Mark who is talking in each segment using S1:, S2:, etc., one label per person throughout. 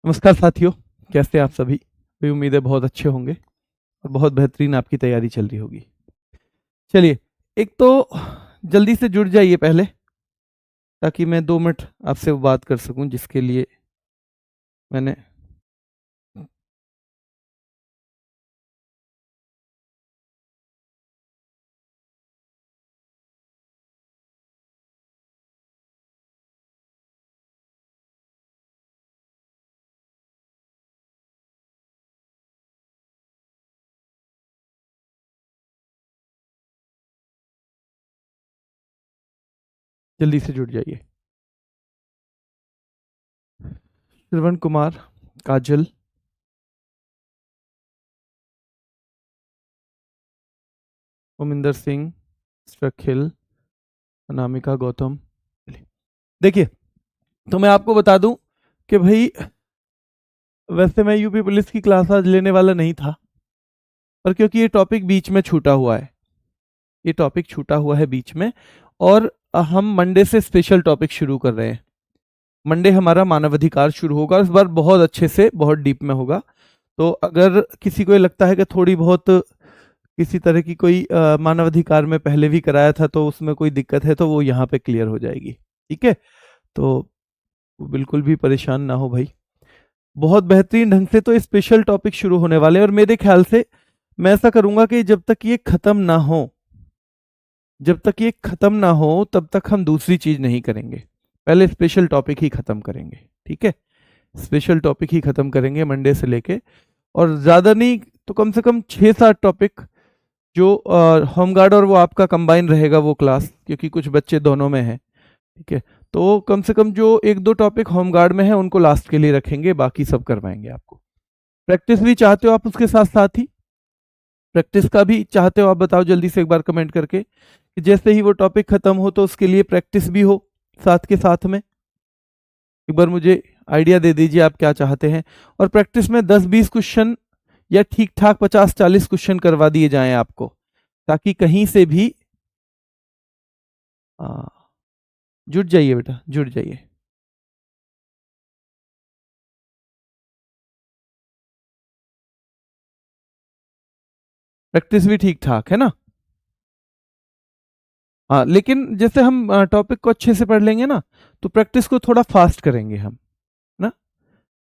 S1: नमस्कार साथियों, कैसे हैं आप सभी। मेरी उम्मीद है बहुत अच्छे होंगे और बहुत बेहतरीन आपकी तैयारी चल रही होगी। चलिए, एक तो जल्दी से जुड़ जाइए पहले, ताकि मैं 2 मिनट आपसे बात कर सकूं, जिसके लिए मैंने जल्दी से जुड़ जाइए। श्रवण कुमार, काजल, ओमिंदर सिंह, अखिल, अनामिका, गौतम। देखिए, तो मैं आपको बता दूं कि भाई, वैसे मैं यूपी पुलिस की क्लास आज लेने वाला नहीं था, पर क्योंकि ये टॉपिक बीच में छूटा हुआ है, ये टॉपिक छूटा हुआ है बीच में, और हम मंडे से स्पेशल टॉपिक शुरू कर रहे हैं। मंडे हमारा मानवाधिकार शुरू होगा, इस बार बहुत अच्छे से, बहुत डीप में होगा। तो अगर किसी को ये लगता है कि थोड़ी बहुत किसी तरह की कोई मानवाधिकार में पहले भी कराया था तो उसमें कोई दिक्कत है, तो वो यहाँ पे क्लियर हो जाएगी। ठीक है, तो बिल्कुल भी परेशान ना हो भाई। बहुत बेहतरीन ढंग से तो स्पेशल टॉपिक शुरू होने वाले हैं, और मेरे ख्याल से मैं ऐसा करूंगा कि जब तक ये खत्म ना हो, जब तक ये खत्म ना हो तब तक हम दूसरी चीज नहीं करेंगे। पहले स्पेशल टॉपिक ही खत्म करेंगे। ठीक है, स्पेशल टॉपिक ही खत्म करेंगे मंडे से लेके, और ज्यादा नहीं तो कम से कम 6-7 टॉपिक, जो होमगार्ड और वो आपका कंबाइन रहेगा वो क्लास, क्योंकि कुछ बच्चे दोनों में हैं। ठीक है, तो कम से कम जो 1-2 टॉपिक होमगार्ड में है उनको लास्ट के लिए रखेंगे, बाकी सब करवाएंगे आपको। प्रैक्टिस भी चाहते हो आप उसके साथ साथ ही? प्रैक्टिस का भी चाहते हो आप? बताओ जल्दी से एक बार कमेंट करके, कि जैसे ही वो टॉपिक खत्म हो तो उसके लिए प्रैक्टिस भी हो साथ के साथ में। एक बार मुझे आइडिया दे दीजिए आप क्या चाहते हैं। और प्रैक्टिस में 10-20 क्वेश्चन या ठीक ठाक 50-40 क्वेश्चन करवा दिए जाएं आपको, ताकि कहीं से भी जुट जाइए बेटा, जुट जाइए। प्रैक्टिस भी ठीक ठाक है ना? हाँ, लेकिन जैसे हम टॉपिक को अच्छे से पढ़ लेंगे ना, तो प्रैक्टिस को थोड़ा फास्ट करेंगे हम, ना?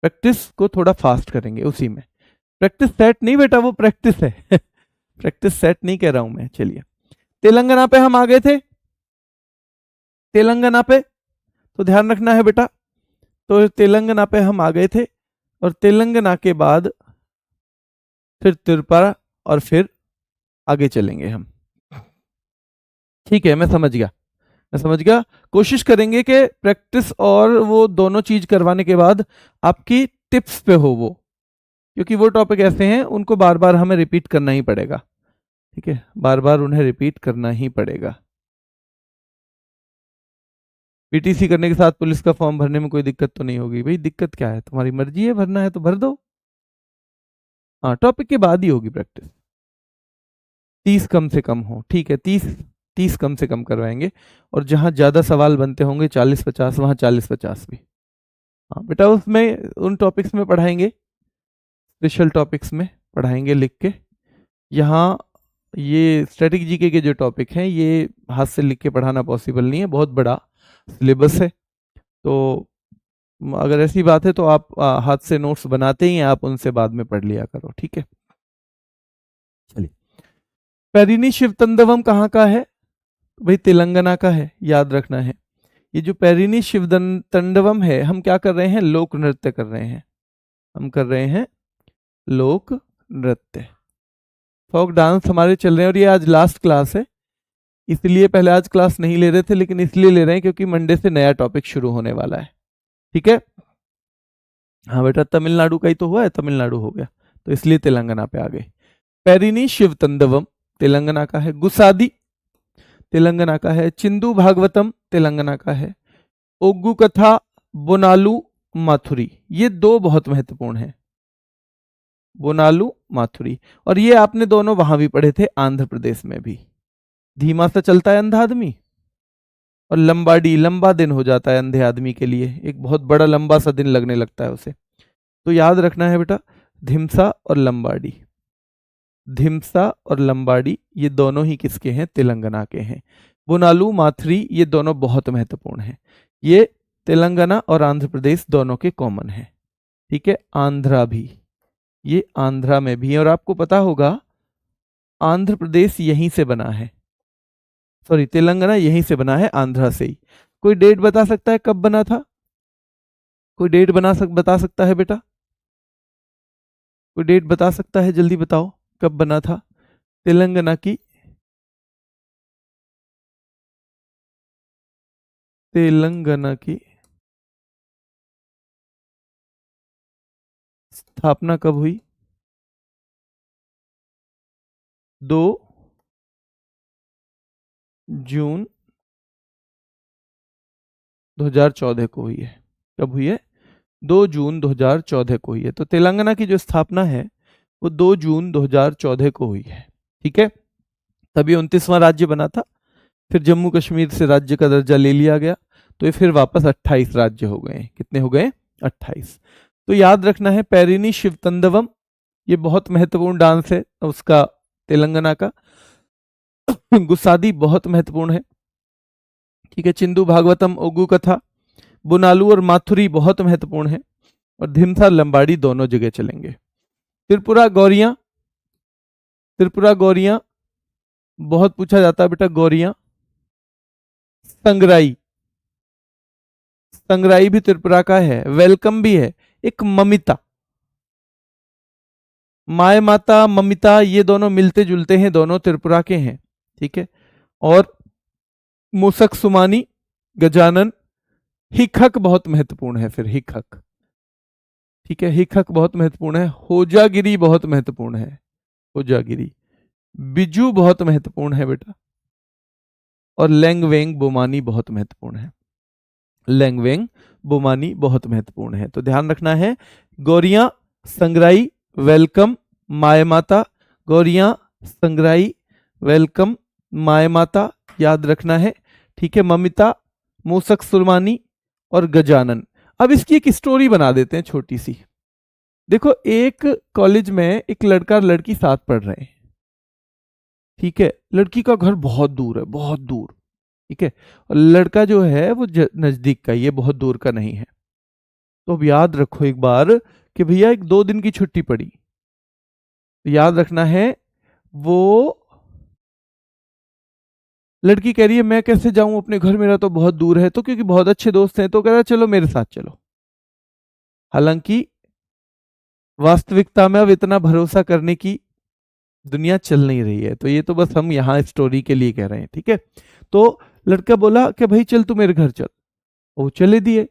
S1: प्रैक्टिस को थोड़ा फास्ट करेंगे उसी में। प्रैक्टिस सेट नहीं बेटा, वो प्रैक्टिस है। प्रैक्टिस सेट नहीं कह रहा हूं मैं। चलिए, तेलंगाना पे हम आ गए थे। तेलंगाना पे तो ध्यान रखना है बेटा। तो तेलंगाना पे हम आ गए थे, और तेलंगाना के बाद फिर त्रिपुरा, और फिर आगे चलेंगे हम। ठीक है, मैं समझ गया, मैं समझ गया। कोशिश करेंगे कि प्रैक्टिस और वो दोनों चीज करवाने के बाद आपकी टिप्स पे हो वो, क्योंकि वो टॉपिक ऐसे हैं उनको बार बार हमें रिपीट करना ही पड़ेगा। ठीक है, बार बार उन्हें रिपीट करना ही पड़ेगा। पीटीसी करने के साथ पुलिस का फॉर्म भरने में कोई दिक्कत तो नहीं होगी? भाई दिक्कत क्या है, तुम्हारी मर्जी है, भरना है तो भर दो। हाँ, टॉपिक के बाद ही होगी प्रैक्टिस। 30 कम से कम हो, ठीक है, 30 कम से कम करवाएंगे। और जहां ज्यादा सवाल बनते होंगे 40-50, वहां 40-50 भी। हाँ बेटा, उसमें उन टॉपिक्स में पढ़ाएंगे, स्पेशल टॉपिक्स में पढ़ाएंगे लिख के। यहाँ ये स्टैटिक जीके के जो टॉपिक हैं, ये हाथ से लिख के पढ़ाना पॉसिबल नहीं है, बहुत बड़ा सिलेबस है। तो अगर ऐसी बात है तो आप हाथ से नोट्स बनाते ही हैं, आप उनसे बाद में पढ़ लिया करो। ठीक है, चलिए। पैरिनी शिव तंडवम कहाँ का है? भाई तेलंगाना का है, याद रखना है। ये जो पैरिनी शिव तंडवम है, हम क्या कर रहे हैं? लोक नृत्य कर रहे हैं। हम कर रहे हैं लोक नृत्य, फोक डांस हमारे चल रहे हैं। और ये आज लास्ट क्लास है, इसलिए पहले आज क्लास नहीं ले रहे थे, लेकिन इसलिए ले रहे हैं क्योंकि मंडे से नया टॉपिक शुरू होने वाला है। ठीक है, हाँ बेटा, तमिलनाडु का ही तो हुआ है, तमिलनाडु हो गया, तो इसलिए तेलंगाना पे आ गए। पैरिनी शिव तंडवम तेलंगाना का है। गुसादी तेलंगाना का है। चिंदू भागवतम तेलंगाना का है। ओग्गू कथा, बोनालू माथुरी, ये दो बहुत महत्वपूर्ण हैं। बोनालू माथुरी, और ये आपने दोनों वहां भी पढ़े थे, आंध्र प्रदेश में भी। धीमा सा चलता है अंधा आदमी, और लंबा डी, लंबा दिन हो जाता है अंधे आदमी के लिए, एक बहुत बड़ा लंबा सा दिन लगने लगता है उसे। तो याद रखना है बेटा, धिमसा और लंबाडी, धिमसा और लंबाडी ये दोनों ही किसके हैं? तेलंगाना के हैं। बोनालू, माथुरी ये दोनों बहुत महत्वपूर्ण हैं। ये तेलंगाना और आंध्र प्रदेश दोनों के कॉमन है। ठीक है, आंध्रा भी, ये आंध्रा में भी है। और आपको पता होगा आंध्र प्रदेश यहीं से बना है, सॉरी तेलंगाना यहीं से बना है, आंध्रा से ही। कोई डेट बता सकता है कब बना था? कोई डेट बता सकता है बेटा? कोई डेट बता सकता है? जल्दी बताओ कब बना था तेलंगाना की, तेलंगाना की स्थापना कब हुई? 2 जून 2014 को हुई है। कब हुई है? 2 जून 2014 को हुई है। तो तेलंगाना की जो स्थापना है वो 2 जून 2014 को हुई है। ठीक है, तभी 29वां राज्य बना था। फिर जम्मू कश्मीर से राज्य का दर्जा ले लिया गया, तो ये फिर वापस 28 राज्य हो गए। कितने हो गए? 28। तो याद रखना है पैरिनी शिवतंदवम, ये बहुत महत्वपूर्ण डांस है उसका, तेलंगाना का। गुसादी बहुत महत्वपूर्ण है। ठीक है, चिंदू भागवतम, ओगू कथा, बुनालू और माथुरी बहुत महत्वपूर्ण है। और धिमसा लंबाड़ी दोनों जगह चलेंगे। त्रिपुरा गौरियां, त्रिपुरा गौरियां बहुत पूछा जाता है बेटा, गौरियां। संगराई, संगराई भी त्रिपुरा का है। वेलकम भी है। एक ममिता, माए माता, ममिता ये दोनों मिलते जुलते हैं, दोनों त्रिपुरा के हैं। ठीक है, और मूसक सुमानी, गजानन, हिखक बहुत महत्वपूर्ण है। फिर हिखक, ठीक है, हिखक बहुत महत्वपूर्ण है। होजागिरी बहुत महत्वपूर्ण है, होजागिरी। बिजू बहुत महत्वपूर्ण है बेटा। और लेंगवेंग बोमानी बहुत महत्वपूर्ण है, लेंगवेंग बोमानी बहुत महत्वपूर्ण है। तो ध्यान रखना है, गौरियां, संगराई, वेलकम, माए माता, गौरियां, संगराई, वेलकम, माए माता याद रखना है। ठीक है, ममिता, मूसक सुरमानी और गजानन। अब इसकी एक स्टोरी बना देते हैं छोटी सी। देखो, एक कॉलेज में एक लड़का और लड़की साथ पढ़ रहे हैं। ठीक है, लड़की का घर बहुत दूर है, बहुत दूर। ठीक है, और लड़का जो है वो नजदीक का, ये बहुत दूर का नहीं है। तो अब याद रखो एक बार कि भैया एक 2 दिन की छुट्टी पड़ी। तो याद रखना है, वो लड़की कह रही है मैं कैसे जाऊं अपने घर, मेरा तो बहुत दूर है। तो क्योंकि बहुत अच्छे दोस्त हैं तो कह रहा है चलो मेरे साथ चलो। हालांकि वास्तविकता में अब इतना भरोसा करने की दुनिया चल नहीं रही है, तो ये तो बस हम यहाँ स्टोरी के लिए कह रहे हैं। ठीक है, तो लड़का बोला कि भाई चल तू मेरे घर चल, वो चले दिए।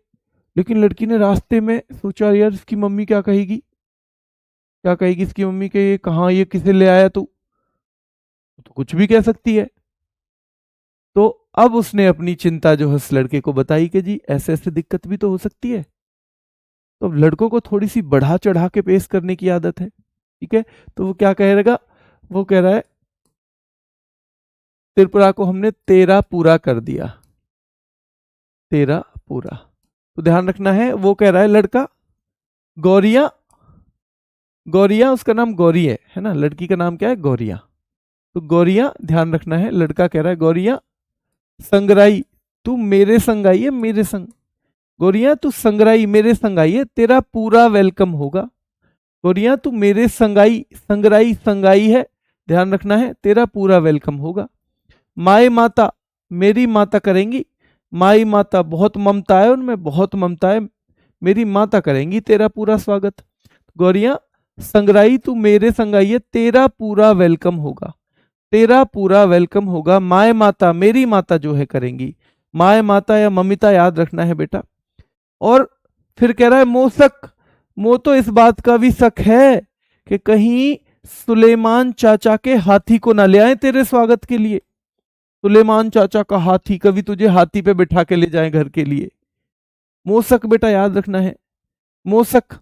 S1: लेकिन लड़की ने रास्ते में सोचा यार इसकी मम्मी क्या कहेगी, क्या कहेगी इसकी मम्मी के, ये कहाँ, ये किसे ले आया तू, तो कुछ भी कह सकती है। तो अब उसने अपनी चिंता जो है उस लड़के को बताई कि जी ऐसे ऐसे दिक्कत भी तो हो सकती है। तो लड़कों को थोड़ी सी बढ़ा चढ़ा के पेश करने की आदत है। ठीक है, तो वो क्या कहेगा, वो कह रहा है त्रिपुरा को हमने तेरा पूरा कर दिया, तेरा पूरा। तो ध्यान रखना है, वो कह रहा है लड़का, गौरिया, गौरिया उसका नाम गौरी है ना, लड़की का नाम क्या है? गौरिया। तो गौरिया, ध्यान रखना है, लड़का कह रहा है गौरिया संगराई, तू मेरे संग आई है, मेरे संग। गौरिया तू संगराई मेरे संग आई है, तेरा पूरा वेलकम होगा। गौरिया तू मेरे संगाई, संगराई संगाई है, ध्यान रखना है, तेरा पूरा वेलकम होगा। माए माता, मेरी माता करेंगी, माई माता बहुत ममता है उनमें, बहुत ममता है, मेरी माता करेंगी तेरा पूरा स्वागत। गौरिया संगराई तू मेरे संगाई है, तेरा पूरा वेलकम होगा, तेरा पूरा वेलकम होगा। माए माता, मेरी माता जो है करेंगी, माए माता या ममिता याद रखना है बेटा। और फिर कह रहा है मोसक, मो तो इस बात का भी शक है कि कहीं सुलेमान चाचा के हाथी को ना ले आए तेरे स्वागत के लिए। सुलेमान चाचा का हाथी, कभी तुझे हाथी पे बिठा के ले जाए घर के लिए। मोसक बेटा याद रखना है, मोसक,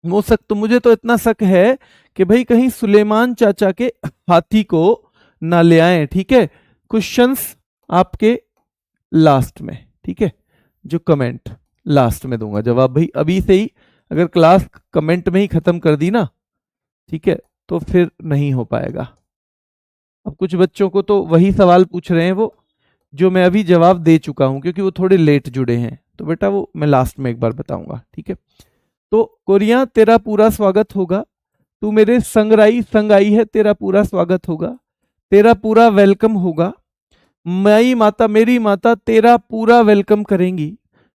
S1: मोसक। तो मुझे तो इतना शक है कि भाई कहीं सुलेमान चाचा के हाथी को ना ले आए। ठीक है, क्वेश्चंस आपके लास्ट में, ठीक है, जो कमेंट लास्ट में दूंगा जवाब भाई अभी से ही अगर क्लास कमेंट में ही खत्म कर दी ना, ठीक है, तो फिर नहीं हो पाएगा। अब कुछ बच्चों को तो वही सवाल पूछ रहे हैं वो जो मैं अभी जवाब दे चुका हूं, क्योंकि वो थोड़े लेट जुड़े हैं, तो बेटा वो मैं लास्ट में एक बार बताऊंगा, ठीक है। तो कोरिया तेरा पूरा स्वागत होगा, तू मेरे संग आई है, तेरा पूरा स्वागत होगा, तेरा पूरा वेलकम होगा, माई माता मेरी माता तेरा पूरा वेलकम करेंगी,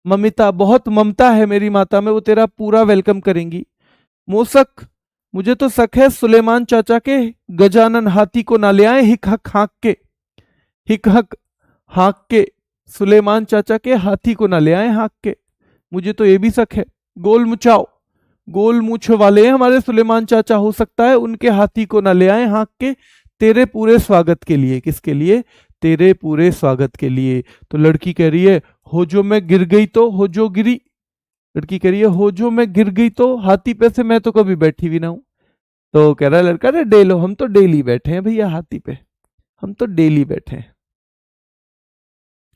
S1: ममिता बहुत ममता है मेरी माता में, वो तेरा पूरा वेलकम करेंगी, मोसक मुझे तो शक है सुलेमान चाचा के गजानन हाथी को ना ले आए हिक हक हाँक के, हिक हक हाँक के सुलेमान चाचा के हाथी को ना ले आए हाँक के, मुझे तो ये भी शक है, गोल मुचाओ गोल मूछ वाले हैं हमारे सुलेमान चाचा, हो सकता है उनके हाथी को ना ले आए हाँक के, तेरे पूरे स्वागत के लिए। किसके लिए? तेरे पूरे स्वागत के लिए। तो लड़की कह रही है हो जो मैं गिर गई तो, हो जो गिरी, लड़की कह रही है हो जो मैं गिर गई तो, हाथी पे से मैं तो कभी बैठी भी ना हूं। तो कह रहा है लड़का, अरे डेलो हम तो डेली बैठे हैं भैया हाथी पे, हम तो डेली बैठे हैं,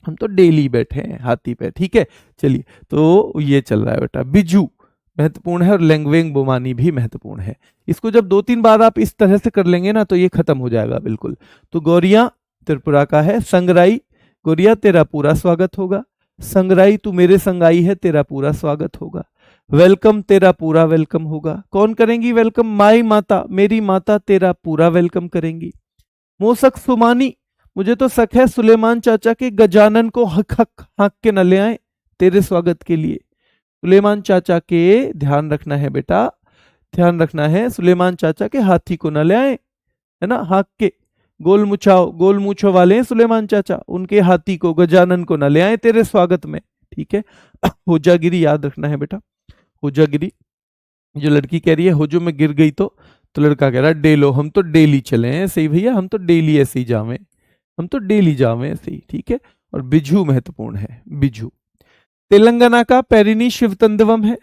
S1: हम तो डेली बैठे हैं हाथी पे, ठीक है। चलिए, तो ये चल रहा है बेटा। बिजू महत्वपूर्ण है और लेंगवेंग बोमानी भी महत्वपूर्ण है। इसको जब 2-3 बार आप इस तरह से कर लेंगे ना तो ये खत्म हो जाएगा बिल्कुल। तो गौरिया त्रिपुरा का है, संगराई गौरिया तेरा पूरा स्वागत होगा, संगराई तू मेरे संग आई है, तेरा पूरा स्वागत होगा, वेलकम तेरा पूरा वेलकम होगा। कौन करेंगी वेलकम? माई माता मेरी माता तेरा पूरा वेलकम करेंगी। मोसक सुमानी मुझे तो शक है सुलेमान चाचा के गजानन को हक हक हाँक के न ले आए तेरे स्वागत के लिए। सुलेमान चाचा के, ध्यान रखना है बेटा, ध्यान रखना है, सुलेमान चाचा के हाथी को न ले आए, है ना, हाँक के। गोल मुछाओ गोल मूछो वाले हैं सुलेमान चाचा, उनके हाथी को गजानन को न ले आए तेरे स्वागत में, ठीक है। होजागिरी याद रखना है बेटा, होजागिरी। जो लड़की कह रही है हो जो मैं गिर गई तो लड़का कह रहा है डेलो हम तो डेली चले हैं ऐसे ही भैया, हम तो डेली ऐसे ही जावे, हम तो डेली जावे ऐसे ही, ठीक है। और बिजू महत्वपूर्ण है, बिजू तेलंगाना का पैरिनी शिव तांडवम है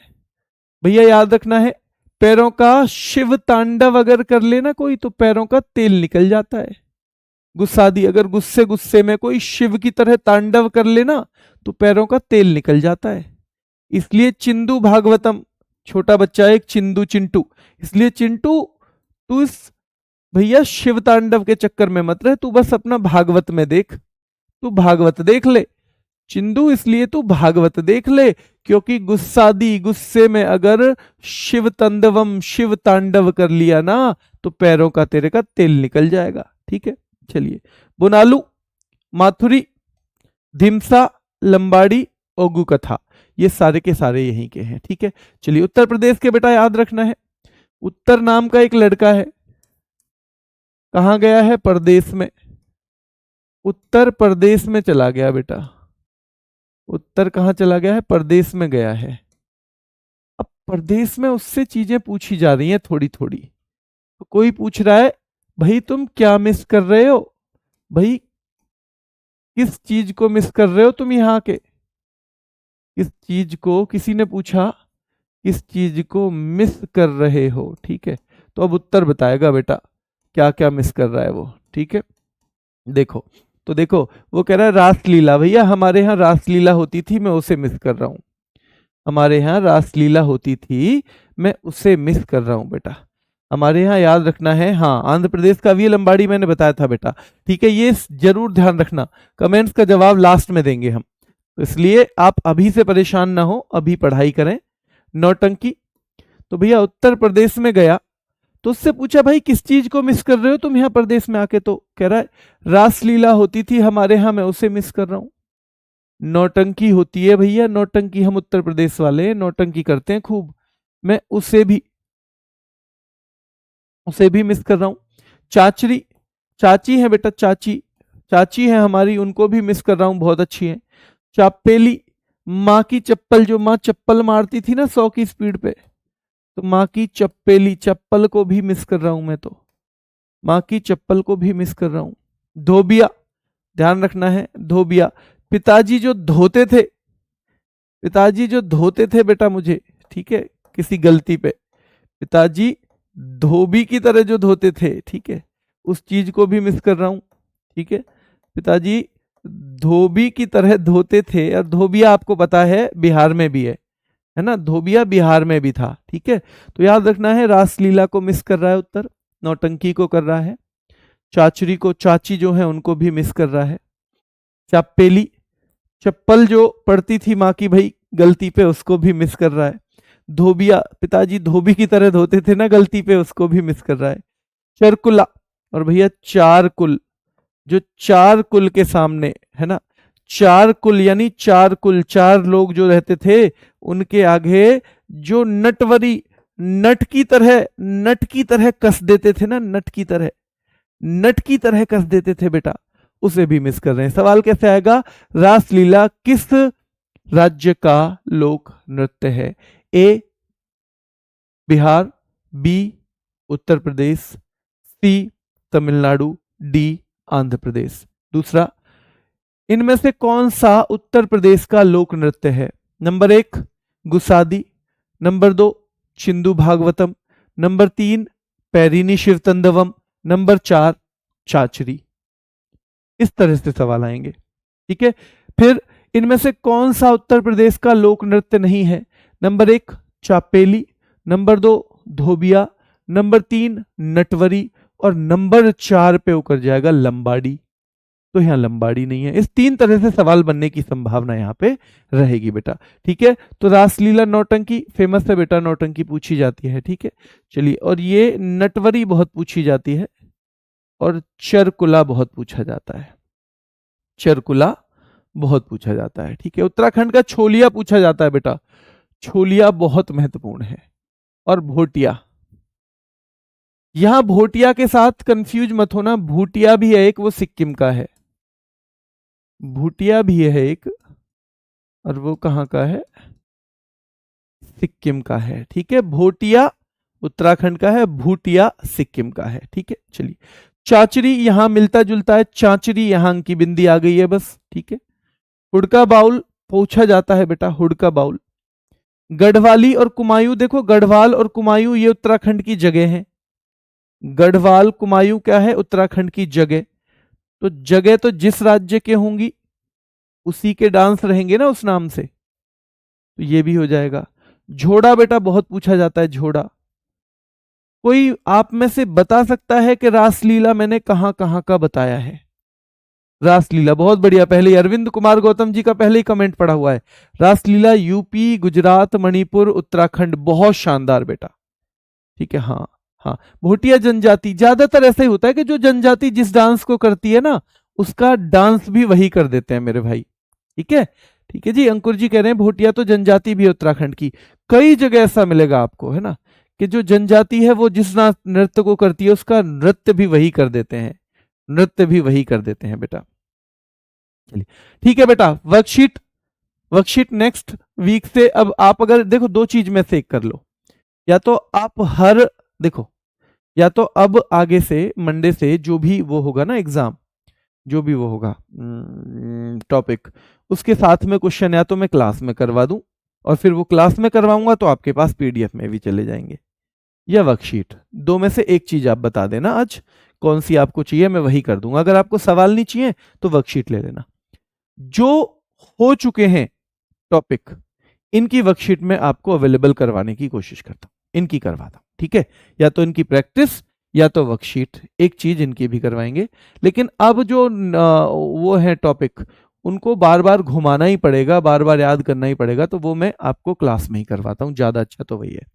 S1: भैया, याद रखना है। पैरों का शिव तांडव अगर कर लेना कोई तो पैरों का तेल निकल जाता है। गुस्सादी अगर गुस्से गुस्से में कोई शिव की तरह तांडव कर लेना तो पैरों का तेल निकल जाता है। इसलिए चिंदू भागवतम, छोटा बच्चा एक चिंदू चिंटू, इसलिए चिंटू तू इस भैया शिव तांडव के चक्कर में मत रहे, तू बस अपना भागवत में देख, तू भागवत देख ले चिंदू, इसलिए तू भागवत देख ले, क्योंकि गुस्सादी गुस्से में अगर शिव तांडवम शिव तांडव कर लिया ना तो पैरों का तेरे का तेल निकल जाएगा, ठीक है। चलिए, बोनालू माथुरी धिमसा लंबाड़ी ओगु कथा, ये सारे के सारे यहीं के हैं, ठीक है। चलिए, उत्तर प्रदेश के बेटा याद रखना है, उत्तर नाम का एक लड़का है, कहां गया है? प्रदेश में, उत्तर प्रदेश में चला गया बेटा, उत्तर कहां चला गया है? प्रदेश में गया है। अब प्रदेश में उससे चीजें पूछी जा रही हैं थोड़ी थोड़ी, तो कोई पूछ रहा है भाई तुम क्या मिस कर रहे हो, भाई किस चीज को मिस कर रहे हो तुम यहाँ के, किस चीज को, किसी ने पूछा किस चीज को मिस कर रहे हो, ठीक है। तो अब उत्तर बताएगा बेटा क्या क्या मिस कर रहा है वो, ठीक है। देखो, तो देखो वो कह रहा है रासलीला, भैया हमारे यहाँ रासलीला होती थी मैं उसे मिस कर रहा हूँ, हमारे यहाँ रासलीला होती थी मैं उसे मिस कर रहा हूँ बेटा। हमारे यहाँ याद रखना है, हाँ आंध्र प्रदेश का वी लंबाड़ी मैंने बताया था बेटा, ठीक है। ये जरूर ध्यान रखना, कमेंट्स का जवाब लास्ट में देंगे हम, तो इसलिए आप अभी से परेशान ना हो, अभी पढ़ाई करें। नौटंकी, तो भैया उत्तर प्रदेश में गया तो उससे पूछा भाई किस चीज को मिस कर रहे हो तुम यहाँ प्रदेश में आके, तो कह रहा है रासलीला होती थी हमारे यहाँ मैं उसे मिस कर रहा हूँ। नौटंकी होती है भैया, नौटंकी, हम उत्तर प्रदेश वाले नौटंकी करते हैं खूब, मैं उसे भी मिस कर रहा हूं। चाचरी, चाची है बेटा, चाची, चाची है हमारी, उनको भी मिस कर रहा हूं, बहुत अच्छी है। चापेली, माँ की चप्पल, जो माँ चप्पल मारती थी ना 100 की स्पीड पे, तो माँ की चप्पेली, चप्पल को भी मिस कर रहा हूं मैं, तो माँ की चप्पल को भी मिस कर रहा हूं। धोबिया, ध्यान रखना है, धोबिया, पिताजी जो धोते थे, पिताजी जो धोते थे बेटा मुझे, ठीक है, किसी गलती पे, पिताजी धोबी की तरह जो धोते थे, ठीक है, उस चीज को भी मिस कर रहा हूं, ठीक है। पिताजी धोबी की तरह धोते थे, और धोबिया आपको पता है बिहार में भी है, है ना, धोबिया बिहार में भी था। ठीक है, तो याद रखना है, रासलीला को मिस कर रहा है उत्तर, नौटंकी को कर रहा है, चाचरी को, चाची जो है उनको भी मिस कर रहा है, चापेली चप्पल जो पड़ती थी माँ की भाई गलती पे उसको भी मिस कर रहा है, धोबिया पिताजी धोबी की तरह धोते थे ना गलती पे, उसको भी मिस कर रहा है, चरकुला और भैया चार कुल, जो चार कुल के सामने है ना, चार कुल यानी चार कुल, चार लोग जो रहते थे उनके आगे जो नटवरी, नट की तरह कस देते थे ना, नट की तरह कस देते थे बेटा, उसे भी मिस कर रहे हैं। सवाल कैसे आएगा, रासलीला किस राज्य का लोक नृत्य है? ए बिहार, बी उत्तर प्रदेश, सी तमिलनाडु, डी आंध्र प्रदेश। दूसरा, इनमें से कौन सा उत्तर प्रदेश का लोक नृत्य है? Number 1 Gussadi, number 2 Chindu Bhagavatam, number 3 Perini Shivatandavam, number 4 Chachari. इस तरह से सवाल आएंगे। ठीक है, फिर इनमें से कौन सा उत्तर प्रदेश का लोक नृत्य नहीं है? नंबर 1 चापेली, नंबर 2 धोबिया, नंबर 3 नटवरी और नंबर 4 पे उतर जाएगा लंबाड़ी। तो यहां लंबाड़ी नहीं है। इस 3 तरह से सवाल बनने की संभावना यहां पे रहेगी बेटा। ठीक है, तो रासलीला नौटंकी फेमस है बेटा, नौटंकी पूछी जाती है। ठीक है, चलिए, और ये नटवरी बहुत पूछी जाती है और चरकुला बहुत पूछा जाता है, चरकुला बहुत पूछा जाता है। ठीक है, उत्तराखंड का छोलिया पूछा जाता है बेटा, छोलिया बहुत महत्वपूर्ण है, और भोटिया। यहां भोटिया के साथ कंफ्यूज मत होना, भूटिया भी है एक, वो सिक्किम का है, भूटिया भी है एक, और वो कहां का है? सिक्किम का है। ठीक है, भोटिया उत्तराखंड का है, भूटिया सिक्किम का है। ठीक है, चलिए, चाचरी यहां मिलता जुलता है, चाचरी यहां की बिंदी आ गई है बस। ठीक है, हुड़का बाउल पूछा जाता है बेटा, हुड़का बाउल। गढ़वाली और कुमायूं, देखो गढ़वाल और कुमायूं ये उत्तराखंड की जगह हैं, गढ़वाल कुमायूं क्या है? उत्तराखंड की जगह। तो जगह तो जिस राज्य के होंगी उसी के डांस रहेंगे ना उस नाम से, तो ये भी हो जाएगा। झोड़ा बेटा बहुत पूछा जाता है, झोड़ा। कोई आप में से बता सकता है कि रासलीला मैंने कहां कहां का बताया है? रासलीला बहुत बढ़िया, पहले अरविंद कुमार गौतम जी का पहले ही कमेंट पड़ा हुआ है, रासलीला यूपी, गुजरात, मणिपुर, उत्तराखंड। बहुत शानदार बेटा। ठीक है, हाँ हाँ, भोटिया जनजाति, ज्यादातर ऐसा ही होता है कि जो जनजाति जिस डांस को करती है ना उसका डांस भी वही कर देते हैं मेरे भाई। ठीक है, ठीक है जी, अंकुर जी कह रहे हैं भोटिया तो जनजाति भी है उत्तराखंड की। कई जगह ऐसा मिलेगा आपको, है ना, कि जो जनजाति है वो जिस नृत्य को करती है उसका नृत्य भी वही कर देते हैं, नृत्य भी वही कर देते हैं बेटा। चलिए, ठीक है बेटा, वर्कशीट, वर्कशीट नेक्स्ट वीक से। अब आप अगर देखो दो चीज में से एक कर लो, या तो आप हर देखो, या तो अब आगे से मंडे से जो भी वो होगा ना एग्जाम, जो भी वो होगा टॉपिक, उसके साथ में क्वेश्चन या तो मैं क्लास में करवा दूं, और फिर वो क्लास में करवाऊंगा तो आपके पास पीडीएफ में भी चले जाएंगे, या वर्कशीट, दो में से एक चीज आप बता देना आज कौन सी आपको चाहिए, मैं वही कर दूंगा। अगर आपको सवाल नहीं चाहिए तो वर्कशीट ले लेना। जो हो चुके हैं टॉपिक, इनकी वर्कशीट में आपको अवेलेबल करवाने की कोशिश करता हूं, इनकी करवाता हूं। ठीक है, या तो इनकी प्रैक्टिस या तो वर्कशीट, एक चीज इनकी भी करवाएंगे। लेकिन अब जो वो है टॉपिक, उनको बार बार घुमाना ही पड़ेगा, बार बार याद करना ही पड़ेगा, तो वो मैं आपको क्लास में ही करवाता हूं, ज्यादा अच्छा तो वही है।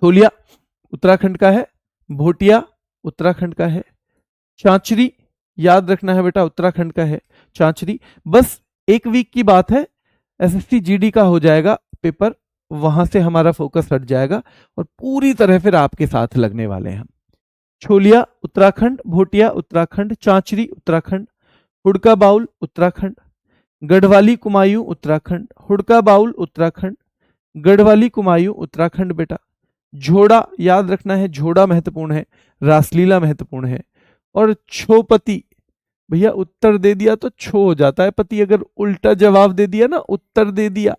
S1: छोलिया उत्तराखंड का है, भोटिया उत्तराखंड का है, चांचरी याद रखना है बेटा उत्तराखंड का है, चांचरी। बस एक वीक की बात है, एसएससी जीडी का हो जाएगा पेपर, वहां से हमारा फोकस हट जाएगा और पूरी तरह फिर आपके साथ लगने वाले हैं हम। छोलिया उत्तराखंड, भोटिया उत्तराखंड, चांचरी उत्तराखंड, हुड़का बाउल उत्तराखंड, गढ़वाली कुमायूं उत्तराखंड, हुड़का बाउल उत्तराखंड, गढ़वाली कुमायूं उत्तराखंड बेटा। झोड़ा याद रखना है, झोड़ा महत्वपूर्ण है, रासलीला महत्वपूर्ण है, और छोपति भैया उत्तर दे दिया तो छो हो जाता है पति, अगर उल्टा जवाब दे दिया ना, उत्तर दे दिया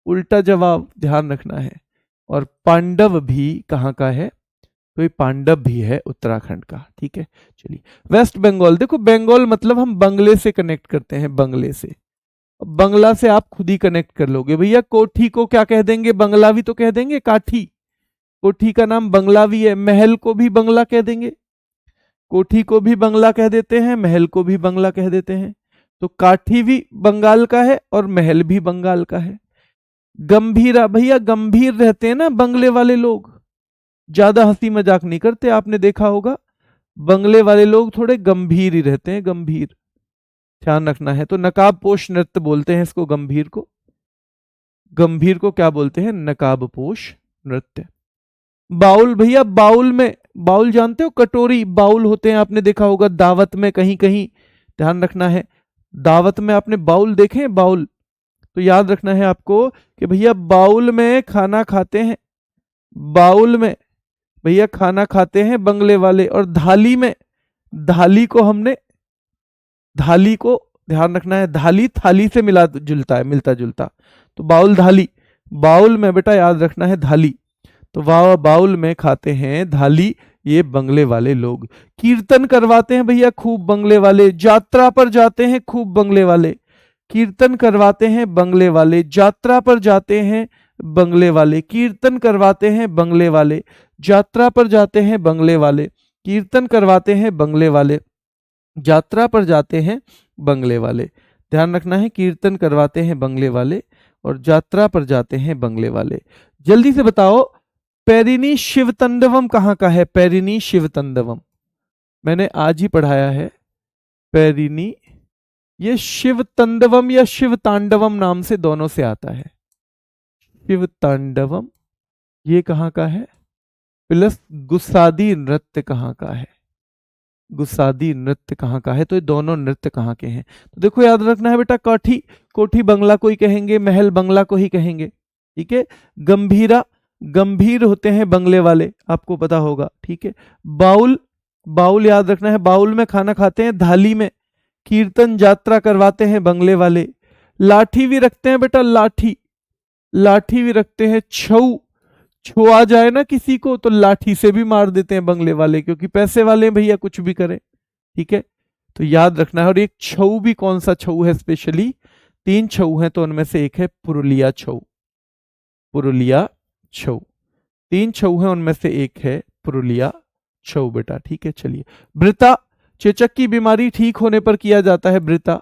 S1: उल्टा जवाब, ध्यान रखना है। और पांडव भी कहाँ का है? तो ये पांडव भी है उत्तराखंड का। ठीक है, चलिए, वेस्ट बंगाल, देखो बंगाल मतलब हम बंगले से कनेक्ट करते हैं, बंगले से, बंगला से आप खुद ही कनेक्ट कर लोगे। भैया कोठी को क्या कह देंगे? बंगलावी तो कह देंगे, काठी। कोठी का नाम बंगलावी है। महल को भी बंगला कह देंगे, कोठी को भी बंगला कह देते हैं, महल को भी बंगला कह देते हैं। तो काठी भी बंगाल का है और महल भी बंगाल का है। गंभीरा, भैया गंभीर रहते हैं ना बंगले वाले लोग, ज्यादा हंसी मजाक नहीं करते, आपने देखा होगा बंगले वाले लोग थोड़े गंभीर ही रहते हैं, गंभीर, ध्यान रखना है। तो नकाबपोश नृत्य बोलते हैं इसको, गंभीर को। गंभीर को क्या बोलते हैं? नकाबपोश नृत्य। बाउल, भैया बाउल में, बाउल जानते हो? कटोरी, बाउल होते हैं, आपने देखा होगा दावत में, कहीं कहीं, ध्यान रखना है। दावत में आपने बाउल देखे हैं? बाउल, तो याद रखना है आपको कि भैया बाउल में खाना खाते हैं, बाउल में भैया खाना खाते हैं बंगले वाले। और थाली में, थाली को हमने, थाली को ध्यान रखना है, थाली थाली से मिला जुलता है, मिलता जुलता। तो बाउल थाली, बाउल में बेटा याद रखना है थाली। तो वाह, बाउल में खाते हैं थाली, ये बंगले वाले लोग। कीर्तन करवाते हैं भैया खूब बंगले वाले, यात्रा पर जाते हैं खूब बंगले वाले। कीर्तन करवाते हैं बंगले वाले, यात्रा पर जाते हैं बंगले वाले। कीर्तन करवाते हैं बंगले वाले, यात्रा पर जाते हैं बंगले वाले। कीर्तन करवाते हैं बंगले वाले, यात्रा पर जाते हैं बंगले वाले। ध्यान रखना है, कीर्तन करवाते हैं बंगले वाले और यात्रा पर जाते हैं बंगले वाले। जल्दी से बताओ, पैरिनी शिवतंडवम कहाँ का है? पैरिनी शिवतंडवम मैंने आज ही पढ़ाया है। पैरिनी, ये शिवतंडवम या शिवतांडवम नाम से दोनों से आता है। शिवतांडवम ये कहाँ का है? प्लस गुस्सादी नृत्य कहाँ का है? गुस्सादी नृत्य कहाँ का है? तो ये दोनों नृत्य कहाँ के हैं? तो देखो याद रखना है बेटा, कोठी, कोठी बंगला को ही कहेंगे, महल बंगला को ही कहेंगे, ठीक है। गंभीरा, गंभीर होते हैं बंगले वाले, आपको पता होगा, ठीक है। बाउल, बाउल याद रखना है, बाउल में खाना खाते हैं, थाली में। कीर्तन यात्रा करवाते हैं बंगले वाले। लाठी भी रखते हैं बेटा, लाठी, लाठी भी रखते हैं। छऊ, छू आ जाए ना किसी को तो लाठी से भी मार देते हैं बंगले वाले, क्योंकि पैसे वाले हैं भैया, कुछ भी करें, ठीक है। तो याद रखना है। और एक छऊ भी कौन सा छऊ है? स्पेशली 3 छऊ हैं, तो उनमें से एक है पुरुलिया छऊ। पुरुलिया छऊ, 3 छऊ हैं, उनमें से एक है पुरुलिया छऊ बेटा, ठीक है। चलिए, वृता, चेचक की बीमारी ठीक होने पर किया जाता है वृता।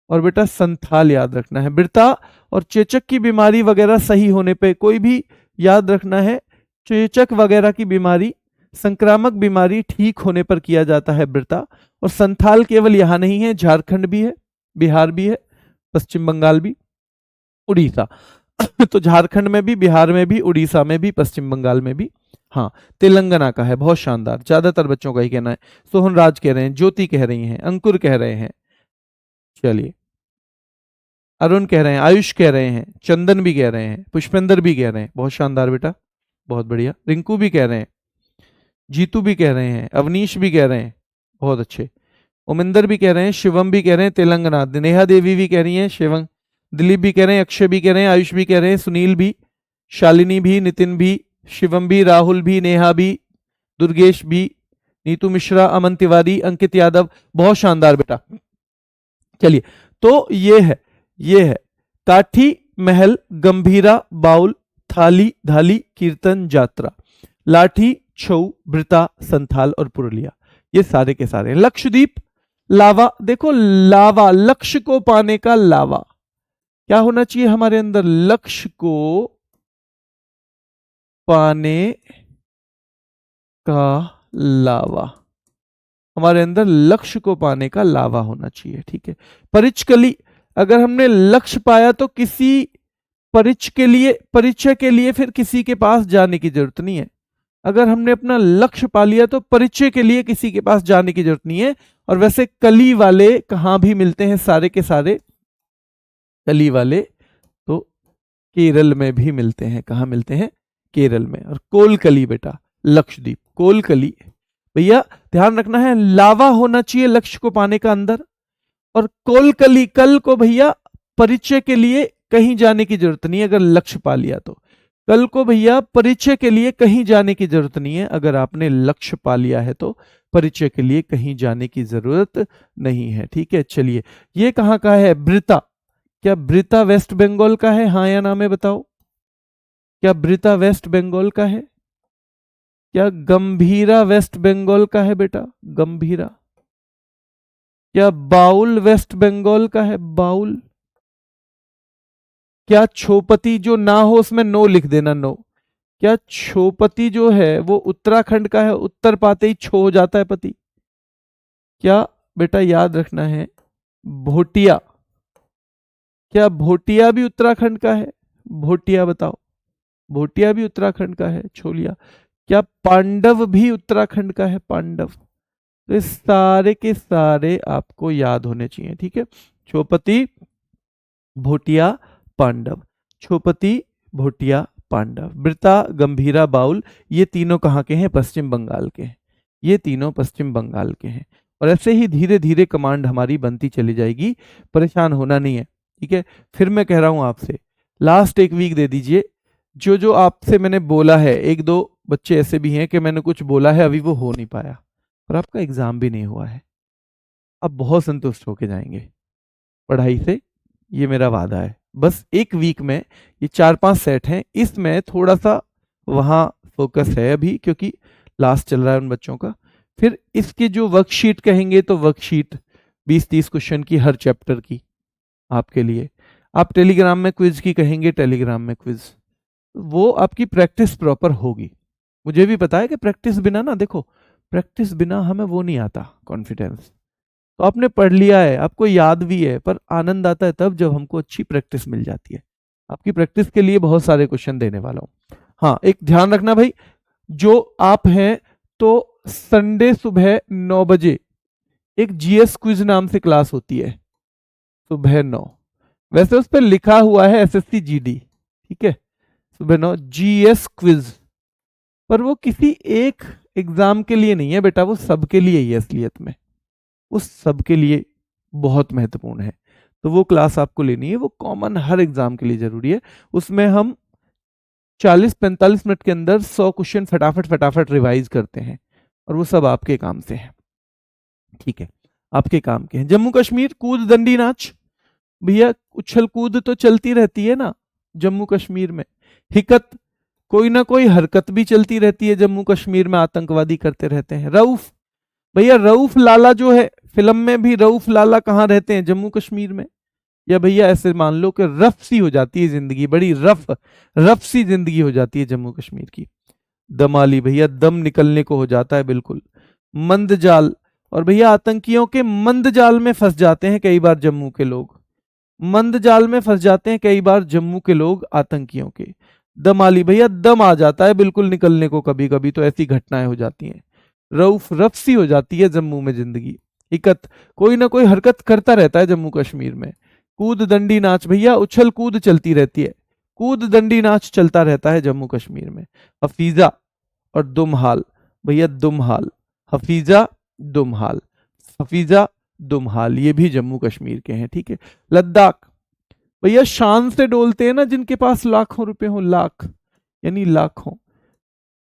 S1: और बेटा संथाल याद रखना है। वृता और चेचक की बीमारी वगैरह सही होने पे, कोई भी याद रखना है, चेचक वगैरह की बीमारी, संक्रामक बीमारी ठीक होने पर किया जाता है वृता। और संथाल केवल यहां नहीं है, झारखंड भी है, बिहार भी है, पश्चिम बंगाल भी, उड़ीसा। तो झारखंड में भी, बिहार में भी, उड़ीसा में भी, पश्चिम बंगाल में भी। हाँ, तेलंगाना का है, बहुत शानदार, ज्यादातर बच्चों का ही कहना है। सोहन राज कह रहे हैं, ज्योति कह रही हैं, अंकुर कह रहे हैं, चलिए, अरुण कह रहे हैं, आयुष कह रहे हैं, चंदन भी कह रहे हैं, पुष्पेंद्र भी कह रहे हैं, बहुत शानदार बेटा, बहुत बढ़िया। रिंकू भी कह रहे हैं, जीतू भी कह रहे हैं, अवनीश भी कह रहे हैं, बहुत अच्छे। उमिंदर भी कह रहे हैं, शिवम भी कह रहे हैं, तेलंगाना। नेहा देवी भी कह रही हैं, शिवम। दिलीप भी कह रहे हैं, अक्षय भी कह रहे हैं, आयुष भी कह रहे हैं, सुनील भी, शालिनी भी, नितिन भी, शिवम भी, राहुल भी, नेहा भी, दुर्गेश भी, नीतू मिश्रा, अमन तिवारी, अंकित यादव, बहुत शानदार बेटा। चलिए, तो ये है काठी, महल, गंभीरा, बाउल, थाली, धाली, कीर्तन, यात्रा, लाठी, छऊ, वृता, संथाल और पुरुलिया, ये सारे के सारे। लक्षद्वीप, लावा, देखो लावा, लक्ष्य को पाने का लावा, क्या होना चाहिए हमारे अंदर? लक्ष्य को पाने का लावा, हमारे अंदर लक्ष्य को पाने का लावा होना चाहिए, ठीक है। परिचकली, अगर हमने लक्ष्य पाया तो किसी परिचय के लिए फिर किसी के पास जाने की जरूरत नहीं है। अगर हमने अपना लक्ष्य पा लिया तो परिचय के लिए किसी के पास जाने की जरूरत नहीं है। और वैसे कली वाले कहां भी मिलते हैं? सारे के सारे कली वाले तो केरल में भी मिलते हैं। कहां मिलते हैं? केरल में। और कोलकली बेटा, लक्षद्वीप, कोलकली। भैया ध्यान रखना है, लावा होना चाहिए लक्ष्य को पाने का अंदर। और कोलकली, कल को भैया परिचय के लिए कहीं जाने की जरूरत नहीं है अगर लक्ष्य पा लिया तो। कल को भैया परिचय के लिए कहीं जाने की जरूरत नहीं है, अगर आपने लक्ष्य पा लिया है तो परिचय के लिए कहीं जाने की जरूरत नहीं है, ठीक है। चलिए, ये कहां का है? वृता, क्या ब्रिता वेस्ट बंगाल का है? हाँ या ना में बताओ। क्या ब्रिता वेस्ट बंगाल का है? क्या गंभीरा वेस्ट बंगाल का है बेटा? गंभीरा। क्या बाउल वेस्ट बंगाल का है? बाउल। क्या छोपति जो ना हो उसमें नो लिख देना, नो। क्या छोपति जो है वो उत्तराखंड का है? उत्तर पाते ही छो हो जाता है पति। क्या बेटा याद रखना है, भोटिया। क्या भोटिया भी उत्तराखंड का है? भोटिया बताओ। भोटिया भी उत्तराखंड का है, छोलिया। क्या पांडव भी उत्तराखंड का है? पांडव। तो इस सारे के सारे आपको याद होने चाहिए, ठीक है। छोपति, भोटिया, पांडव। छोपति, भोटिया, पांडव। वृता, गंभीरा, बाउल, ये तीनों कहाँ के हैं? पश्चिम बंगाल के हैं। ये तीनों पश्चिम बंगाल के हैं। और ऐसे ही धीरे धीरे कमांड हमारी बनती चली जाएगी, परेशान होना नहीं है, ठीक है। फिर मैं कह रहा हूं आपसे, लास्ट एक वीक दे दीजिए। जो जो आपसे मैंने बोला है, एक दो बच्चे ऐसे भी हैं कि मैंने कुछ बोला है अभी वो हो नहीं पाया, और आपका एग्जाम भी नहीं हुआ है, आप बहुत संतुष्ट होके जाएंगे पढ़ाई से, ये मेरा वादा है। बस एक वीक में ये 4-5 सेट हैं, इसमें थोड़ा सा वहाँ फोकस है अभी, क्योंकि लास्ट चल रहा है उन बच्चों का। फिर इसके जो वर्कशीट कहेंगे तो वर्कशीट 20-30 क्वेश्चन की हर चैप्टर की आपके लिए। आप टेलीग्राम में क्विज की कहेंगे, टेलीग्राम में क्विज, वो आपकी प्रैक्टिस प्रॉपर होगी। मुझे भी पता है कि प्रैक्टिस बिना ना, देखो प्रैक्टिस बिना हमें वो नहीं आता कॉन्फिडेंस। तो आपने पढ़ लिया है, आपको याद भी है, पर आनंद आता है तब जब हमको अच्छी प्रैक्टिस मिल जाती है। आपकी प्रैक्टिस के लिए बहुत सारे क्वेश्चन देने वाला हूं। हाँ, एक ध्यान रखना भाई, जो आप हैं तो संडे सुबह 9 बजे एक जीएस क्विज नाम से क्लास होती है, सुबह 9। वैसे उस पर लिखा हुआ है एसएससी जीडी, ठीक है, सुबह 9 जीएस क्विज, पर वो किसी एक एग्जाम के लिए नहीं है बेटा, वो सबके लिए ही है असलियत में, उस सबके लिए बहुत महत्वपूर्ण है। तो वो क्लास आपको लेनी है, वो कॉमन हर एग्जाम के लिए जरूरी है। उसमें हम 40-45 मिनट के अंदर 100 क्वेश्चन फटाफट फटाफट रिवाइज करते हैं, और वो सब आपके काम से है, ठीक है, आपके काम के हैं। जम्मू कश्मीर कूद दंडी नाच, भैया उछल कूद तो चलती रहती है ना जम्मू कश्मीर में। हिकत, कोई ना कोई हरकत भी चलती रहती है जम्मू कश्मीर में, आतंकवादी करते रहते हैं। रऊफ, भैया रऊफ लाला जो है फिल्म में भी, रऊफ लाला कहाँ रहते हैं? जम्मू कश्मीर में। या भैया ऐसे मान लो कि रफ सी हो जाती है जिंदगी, बड़ी रफ सी जिंदगी हो जाती है जम्मू कश्मीर की। दमाली, भैया दम निकलने को हो जाता है बिल्कुल। मंद जाल, और भैया आतंकियों के मंद जाल में फंस जाते हैं कई बार जम्मू के लोग, मंद जाल में फंस जाते हैं कई बार जम्मू के लोग आतंकियों के। दमाली, भैया दम आ जाता है बिल्कुल निकलने को, कभी कभी तो ऐसी घटनाएं हो जाती हैं। रऊफ, रफ सी हो जाती है जम्मू में जिंदगी। इकत, कोई ना कोई हरकत करता रहता है जम्मू कश्मीर में। कूद दंडी नाच, भैया उछल कूद चलती रहती है, कूद दंडी नाच चलता रहता है जम्मू कश्मीर में। हफीजा और दुमहाल, भैया दुमहाल, हफीजा दुमहाल, हफीजा दुमहाल, ये भी जम्मू कश्मीर के हैं, ठीक है। लद्दाख, भैया शान से डोलते हैं ना जिनके पास लाखों रुपए हो, लाख यानी लाखों,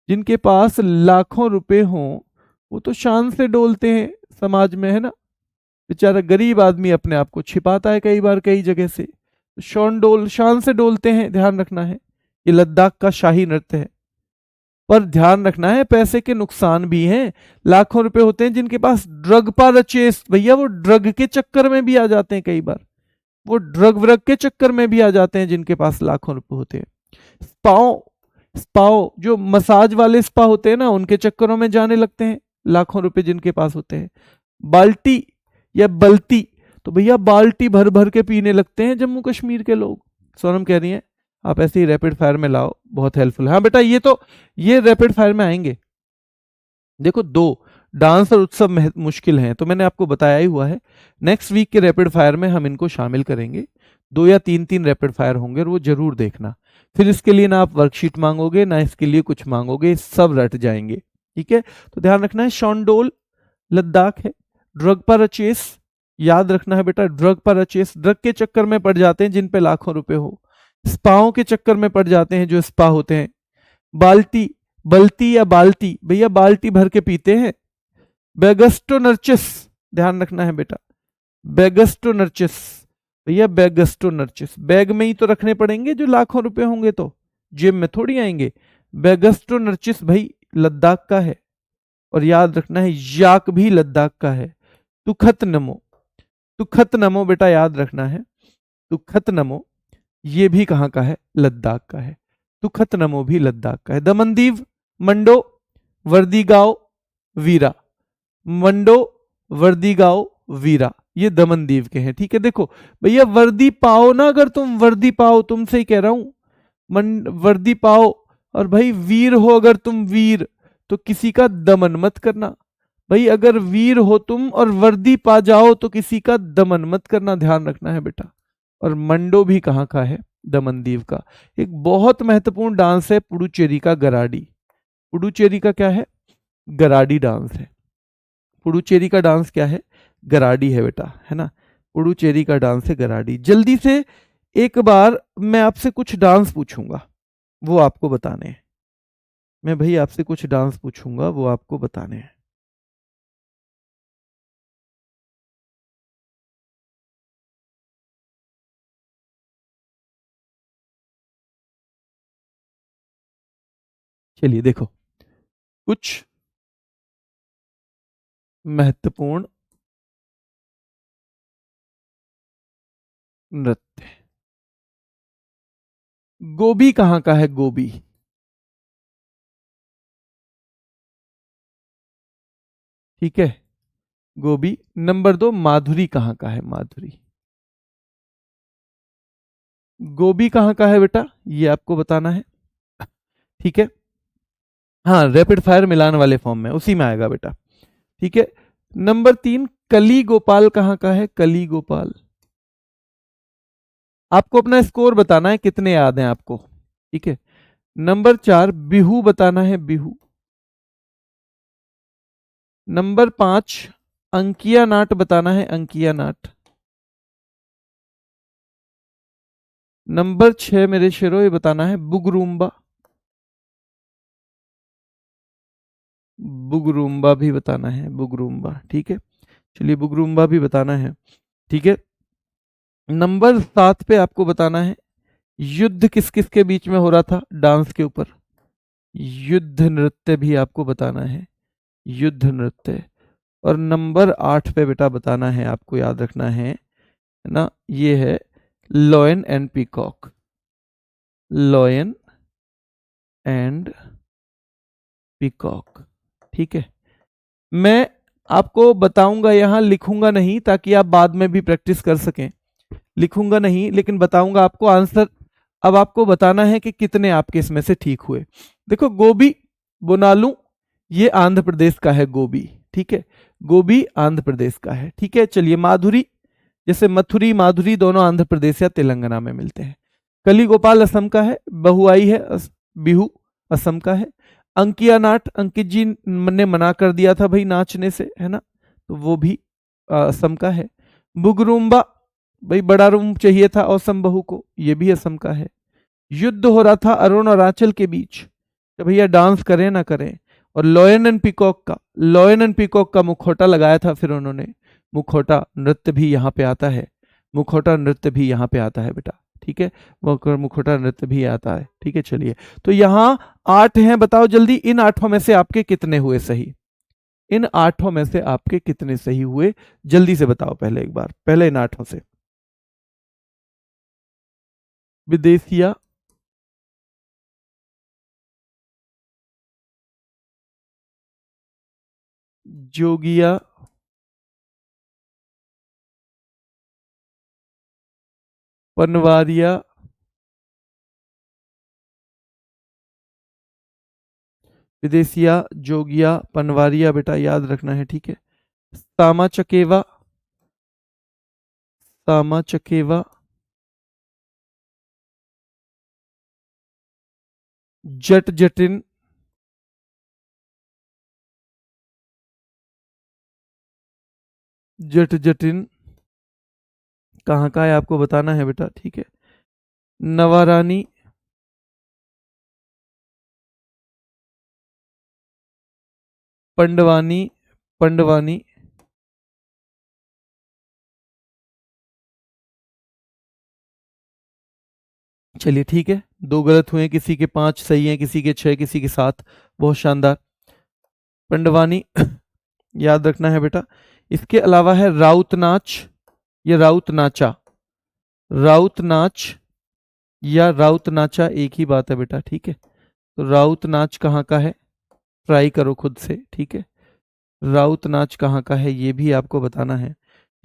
S1: जिनके पास लाखों रुपए हो वो तो शान से डोलते हैं समाज में, है ना। बेचारा गरीब आदमी अपने आप को छिपाता है कई बार कई जगह से, शान से डोलते हैं, ध्यान रखना है। ये लद्दाख का शाही नृत्य है, पर ध्यान रखना है पैसे के नुकसान भी हैं। लाखों रुपए होते हैं जिनके पास, ड्रग परचेस, भैया वो ड्रग के चक्कर में भी आ जाते हैं कई बार, वो ड्रग व्रग के चक्कर में भी आ जाते हैं जिनके पास लाखों रुपए होते हैं। स्पाओ, स्पाओ जो मसाज वाले स्पा होते हैं ना, उनके चक्करों में जाने लगते हैं लाखों रुपए जिनके पास होते हैं। बाल्टी या बल्टी, तो भैया बाल्टी भर भर के पीने लगते हैं जम्मू कश्मीर के लोग। सोनम कह रही है आप ऐसे ही रैपिड फायर में लाओ, बहुत हेल्पफुल है। हाँ बेटा, ये रैपिड फायर में आएंगे। देखो, 2 डांस और उत्सव मुश्किल हैं, तो मैंने आपको बताया ही हुआ है। नेक्स्ट वीक के रैपिड फायर में हम इनको शामिल करेंगे, 2 या 3 रैपिड फायर होंगे, और वो जरूर देखना। फिर इसके लिए ना आप वर्कशीट मांगोगे ना इसके लिए कुछ मांगोगे, सब रट जाएंगे, ठीक है। तो ध्यान रखना है, शॉन्डोल लद्दाख है। ड्रग परचेस, याद रखना है बेटा, ड्रग परचेस, ड्रग के चक्कर में पड़ जाते हैं जिन पे लाखों रुपए हो। स्पाओं के चक्कर में पड़ जाते हैं जो स्पा होते हैं। बाल्टी, बल्टी या बाल्टी, भैया बाल्टी भर के पीते हैं। बेगस्टो नर्चिस, ध्यान रखना है बेटा, बेगस्टो नर्चिस, भैया बैगस्टो नर्चिस, बैग में ही तो रखने पड़ेंगे जो लाखों रुपए होंगे, तो जेब में थोड़ी आएंगे। बैगस्टो नर्चिस भाई लद्दाख का है, और याद रखना है याक भी लद्दाख का है। तुखत नमो, तुखत नमो बेटा याद रखना है, तुखत नमो ये भी कहाँ का है, लद्दाख का है। तुखत नमो भी लद्दाख का है। दमनदीव, मंडो, वर्दीगांव, वीरा, मंडो, वर्दीगांव, वीरा, ये दमन दीव के हैं। ठीक है, देखो भैया वर्दी पाओ ना, अगर तुम वर्दी पाओ, तुमसे ही कह रहा हूं, वर्दी पाओ, और भाई वीर हो अगर तुम वीर, तो किसी का दमन मत करना। भाई अगर वीर हो तुम और वर्दी पा जाओ तो किसी का दमन मत करना, ध्यान रखना है बेटा। और मंडो भी कहाँ का है, दमन दीव का। एक बहुत महत्वपूर्ण डांस है पुडुचेरी का गराडी। पुडुचेरी का क्या है, गराडी डांस है। पुडुचेरी का डांस क्या है, गराडी है बेटा, है ना। पुडुचेरी का डांस है गराडी। जल्दी से एक बार मैं आपसे कुछ डांस पूछूंगा, वो आपको बताने हैं। मैं भाई आपसे कुछ डांस पूछूंगा, वो आपको बताने हैं। चलिए देखो, कुछ महत्वपूर्ण नृत्य। गोबी कहाँ का है, गोबी, ठीक है, गोबी। नंबर 2 माधुरी कहाँ का है, माधुरी। गोबी कहाँ का है बेटा, ये आपको बताना है, ठीक है। हाँ, रैपिड फायर मिलान वाले फॉर्म में, उसी में आएगा बेटा, ठीक है। नंबर 3 कली गोपाल कहाँ का है, कली गोपाल। आपको अपना स्कोर बताना है, कितने याद हैं आपको, ठीक है। नंबर 4 बिहू बताना है, बिहू। नंबर 5 अंकिया नाट बताना है, अंकिया नाट। नंबर 6 मेरे शेरो ये बताना है बुगरूम्बा, बुगरूम्बा भी बताना है, बुगरूम्बा, ठीक है। चलिए बुगरूम्बा भी बताना है, ठीक है। नंबर 7 पे आपको बताना है युद्ध किस किस के बीच में हो रहा था डांस के ऊपर, युद्ध नृत्य भी आपको बताना है, युद्ध नृत्य। और नंबर 8 पे बेटा बताना है, आपको याद रखना है ना, ये है lion and peacock, lion and peacock, ठीक है। मैं आपको बताऊंगा, यहां लिखूंगा नहीं ताकि आप बाद में भी प्रैक्टिस कर सकें, लिखूंगा नहीं लेकिन बताऊंगा आपको आंसर। अब आपको बताना है कि कितने आपके इसमें से ठीक हुए। देखो गोबी बोनालू ये आंध्र प्रदेश का है, गोबी, ठीक है, गोबी आंध्र प्रदेश का है, ठीक है। चलिए माधुरी, जैसे मथुरी माधुरी दोनों आंध्र प्रदेश या तेलंगाना में मिलते हैं। कली गोपाल असम का है, बहुआई है, बिहू असम का है। अंकिया नाट अंकित जी ने मना कर दिया था भाई नाचने से, है ना, तो वो भी असम का है। बुगरूम्बा भाई बड़ा रूम चाहिए था असम बहू को, ये भी असम का है। युद्ध हो रहा था अरुण और आंचल के बीच, तो भैया डांस करें ना करें। और लॉयन एंड पीकॉक का, लॉयन एंड पीकॉक का मुखौटा लगाया था फिर उन्होंने, मुखौटा नृत्य भी यहाँ पे आता है, मुखौटा नृत्य भी यहाँ पे आता है बेटा, ठीक है, मुखौटा नृत्य भी आता है, ठीक है। चलिए तो यहाँ 8 हैं, बताओ जल्दी इन 8 में से आपके कितने हुए सही, इन 8 में से आपके कितने सही हुए, जल्दी से बताओ पहले एक बार, पहले इन 8 से। विदेशिया, जोगिया, पनवारिया, विदेशिया, जोगिया, पनवारिया बेटा याद रखना है, ठीक है। सामा चकेवा, सामा चकेवा, जट जटिन, जट जटिन कहाँ का है आपको बताना है बेटा, ठीक है। नवारानी, पंडवानी, पंडवानी, चलिए ठीक है, 2 गलत हुए, किसी के 5 सही हैं, किसी के 6, किसी के 7। बहुत शानदार। पंडवानी याद रखना है बेटा। इसके अलावा है राउत नाच या राउत नाचा। राउत नाच या राउत नाचा एक ही बात है बेटा, ठीक है। तो राउत नाच कहाँ का है, ट्राई करो खुद से, ठीक है। राउत नाच कहाँ का है ये भी आपको बताना है,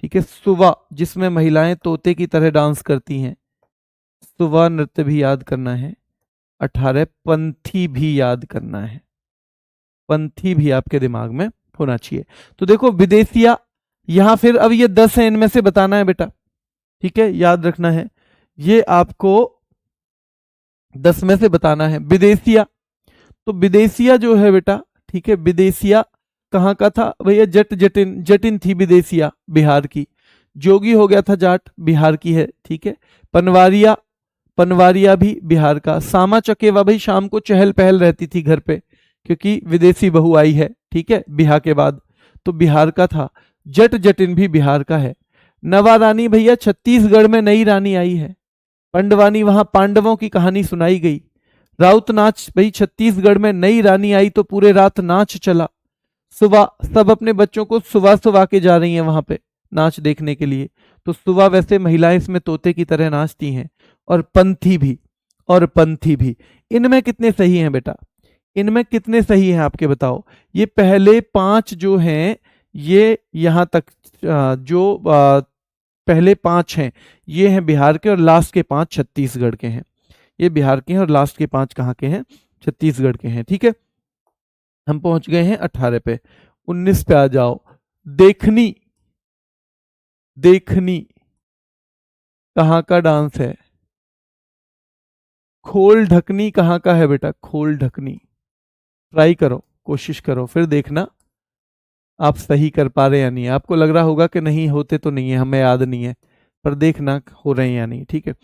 S1: ठीक है। सुवा, जिसमें महिलाएं तोते की तरह डांस करती हैं, सुवा नृत्य भी याद करना है। 18 पंथी भी याद करना है, पंथी भी आपके दिमाग में होना चाहिए। तो देखो विदेशिया, यहां फिर अब ये 10 है, इनमें से बताना है बेटा, ठीक है, याद रखना है। ये आपको 10 में से बताना है। विदेशिया, तो विदेशिया जो है बेटा, ठीक है, विदेशिया कहाँ का था भैया, जट जटिन, जटिन थी विदेशिया बिहार की। जोगी हो गया था जाट, बिहार की है, ठीक है। पनवारिया, पनवारिया भी बिहार का। सामा चकेवा भाई शाम को चहल पहल रहती थी घर पे, क्योंकि विदेशी बहू आई है, ठीक है, बिहार के बाद, तो बिहार का था। जट जटिन भी बिहार का है। नवा रानी भैया छत्तीसगढ़ में नई रानी आई है। पंडवानी, वहां पांडवों की कहानी सुनाई गई। राउत नाच भाई छत्तीसगढ़ में नई रानी आई तो पूरे रात नाच चला। सुबह सब अपने बच्चों को सुबह सुबह के जा रही हैं वहां पे नाच देखने के लिए। तो सुबह वैसे महिलाएं इसमें तोते की तरह नाचती हैं। और पंथी भी, और पंथी भी। इनमें कितने सही हैं बेटा, इनमें कितने सही हैं आपके बताओ। ये पहले 5 जो हैं, ये यहां तक जो पहले 5 हैं ये हैं बिहार के, और लास्ट के 5 छत्तीसगढ़ के हैं। ये बिहार के हैं और लास्ट के 5 कहाँ के हैं, छत्तीसगढ़ के हैं, ठीक है। हम पहुंच गए हैं 18 पे। 19 पे आ जाओ। देखनी, देखनी कहाँ का डांस है। खोल ढकनी कहाँ का है बेटा, खोल ढकनी। ट्राई करो, कोशिश करो, फिर देखना आप सही कर पा रहे या नहीं। आपको लग रहा होगा कि नहीं होते तो नहीं है, हमें याद नहीं है, पर देखना हो रहे हैं या नहीं, ठीक है।